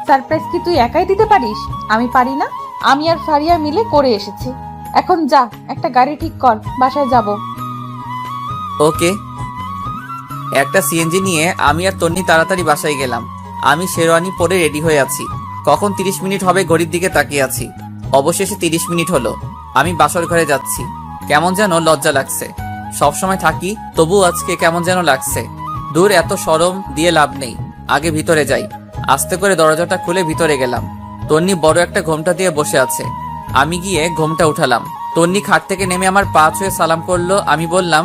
সারপ্রাইজ কি তুই একাই দিতে পারিস? আমি পারি না? আমি আর ফারিয়া মিলে করে এসেছি। এখন যা, একটা গাড়ি ঠিক কর, বাসায় যাব। ওকে। একটা সিএনজি নিয়ে আমি আর তন্নি তাড়াতাড়ি বাসায় গেলাম। আমি শেরওয়ানি পরে রেডি হয়ে আছি। কখন 30 মিনিট হবে ঘড়ির দিকে তাকিয়ে আছি। অবশেষে 30 মিনিট হলো। আমি বাসর ঘরে যাচ্ছি। কেমন যেন লজ্জা লাগছে। সবসময় থাকি, তবু আজকে কেমন যেন লাগছে। দূর, এত শরম দিয়ে লাভ নেই, আগে ভিতরে যাই। আস্তে করে দরজাটা খুলে ভিতরে গেলাম। তন্নি বড় একটা ঘোমটা দিয়ে বসে আছে। আমি গিয়ে ঘোমটা উঠালাম। তন্নি খাট থেকে নেমে আমার পা ছুঁয়ে সালাম করলো। আমি বললাম,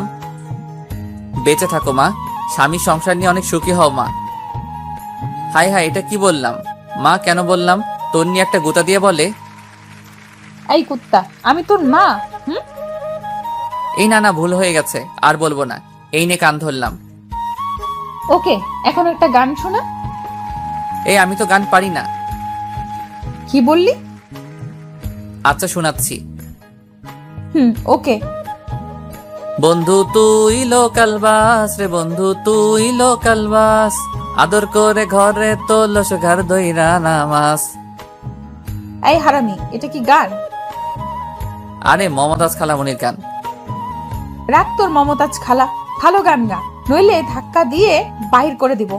বেঁচে থাকো মা, স্বামী সংসার নিয়ে অনেক সুখী হও মা। হাই হাই, এটা কি বললাম? মা কেন বললাম? তন্নি একটা গুতা দিয়ে বলে, এই কুত্তা, আমি তোর মা? এই না না, ভুল হয়ে গেছে, আর বলবো না। এই নে কান ধরলাম। ওকে, এখন একটা গান শোনা। এই আমি তো গান পারি না। কি বললি? আচ্ছা শোনাচ্ছি। ওকে। বন্ধু তুই লোকাল বাস রে, বন্ধু তুই লোকাল বাস, আদর করে ঘরে তোল ঘর দইরা নামাস। এই হারামি, এটা কি গান? আরে মমতাজ খালামনির গান। রাখ তোর মমতাজ খালা, ভালো গান গা, নইলে ধাক্কা দিয়ে বাহির করে দিব।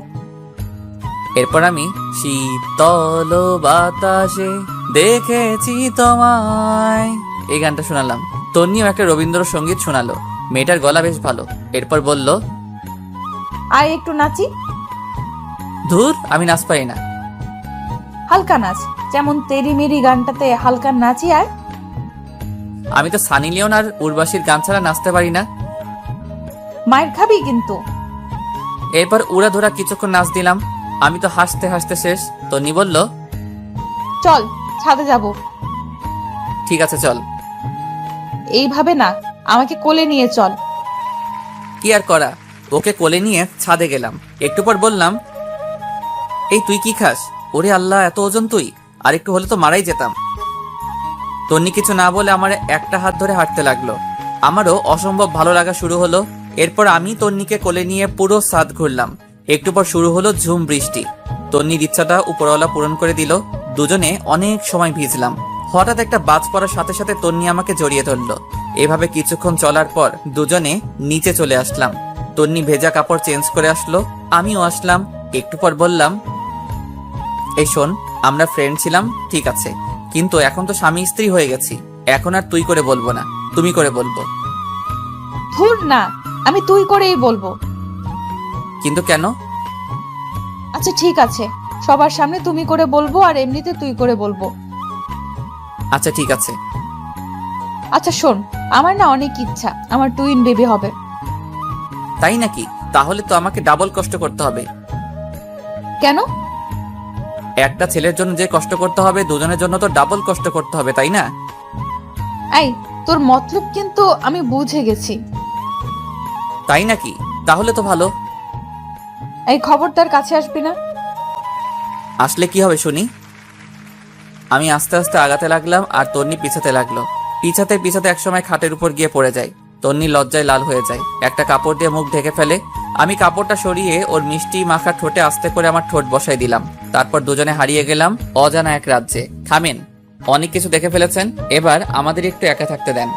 এরপর আমি শীতল বাতাসে দেখেছি তোমায়, এই গানটা শোনালাম। তন্নিও একটা রবীন্দ্রসঙ্গীত শোনালো। মেয়েটার গলা বেশ ভালো। এরপর বলল, আয় একটু নাচি। ধুর, আমি নাচ পাই না। হালকা নাচ, যেমন তেরি মেরি গানটাতে হালকা নাচি। আয়। আমি তো সানি লিওন আর উর্বাশীর গান ছাড়া নাচতে পারি না। মায়ের খাবি কিন্তু। এরপর উড়া ধরা কিছুক্ষণ নাচ দিলাম। আমি তো হাসতে হাসতে শেষ। তন্নি বলল, চল ছাদে যাব। ঠিক আছে চল। এইভাবে না, আমাকে কোলে নিয়ে চল। কি আর করা, ওকে কোলে নিয়ে ছাদে গেলাম। একটু পর বললাম, এই তুই কি খাস? ওরে আল্লাহ, এত ওজন তুই! আর একটু হলে তো মারাই যেতাম। তন্নি কিছু না বলে আমার একটা হাত ধরে হাঁটতে লাগলো। আমারও অসম্ভব ভালো লাগা শুরু হলো। এরপর আমি তন্নিকে কোলে নিয়ে পুরো ছাদ ঘুরলাম। একটু পর শুরু হলো ঝুম বৃষ্টি। তন্নির ইচ্ছাটা উপরওয়ালা পূরণ করে দিল। দুজনে অনেক সময় ভিজলাম। হঠাৎ একটা বাজ পড়ার সাথে সাথে তন্নি আমাকে জড়িয়ে ধরলো। এভাবে কিছুক্ষণ চলার পর দুজনে নিচে চলে আসলাম। তন্নি ভেজা কাপড় চেঞ্জ করে আসলো, আমিও আসলাম। একটু পর বললাম, এই শোন, আমরা ফ্রেন্ড ছিলাম ঠিক আছে, কিন্তু এখন তো স্বামী স্ত্রী হয়ে গেছি। এখন আর তুই করে বলবো না, তুমি করে বলবো। ধুর না, আমি তুই করেই বলবো। কিন্তু কেন? আচ্ছা ঠিক আছে, সবার সামনে তুমি করে বলবো, আর এমনিতে তুই করে বলবো। আচ্ছা ঠিক আছে। আচ্ছা শোন, আমার না অনেক ইচ্ছা আমার টুইন বেবি হবে। তাই নাকি? তাহলে তো আমাকে ডাবল কষ্ট করতে হবে। কেন? একটা ছেলের জন্য যে কষ্ট করতে হবে, দুজনের জন্য তো ডাবল কষ্ট করতে হবে, তাই না? এই, তোর মতলব কিন্তু আমি বুঝে গেছি। তাই নাকি? তাহলে তো ভালো। এই খবরদার কাছে আসবি না। আসলে কি হবে শুনি? আমি আস্তে আস্তে আগাতে লাগলাম আর তন্নি পিছাতে লাগলো। পিছাতে পিছাতে একসময় খাটের উপর গিয়ে পড়ে যায়। তন্নি লজ্জায় লাল হয়ে যায়, একটা কাপড় দিয়ে মুখ ঢেকে ফেলে। আমি কাপড়টা সরিয়ে ওর মিষ্টি মাখা ঠোঁটে আস্তে করে আমার ঠোঁট বসাই দিলাম। তারপর দুজনে হারিয়ে গেলাম অজানা এক রাজ্যে। থামেন, অনেক কিছু দেখে ফেলেছেন, এবার আমাদের একটু একা থাকতে দেন।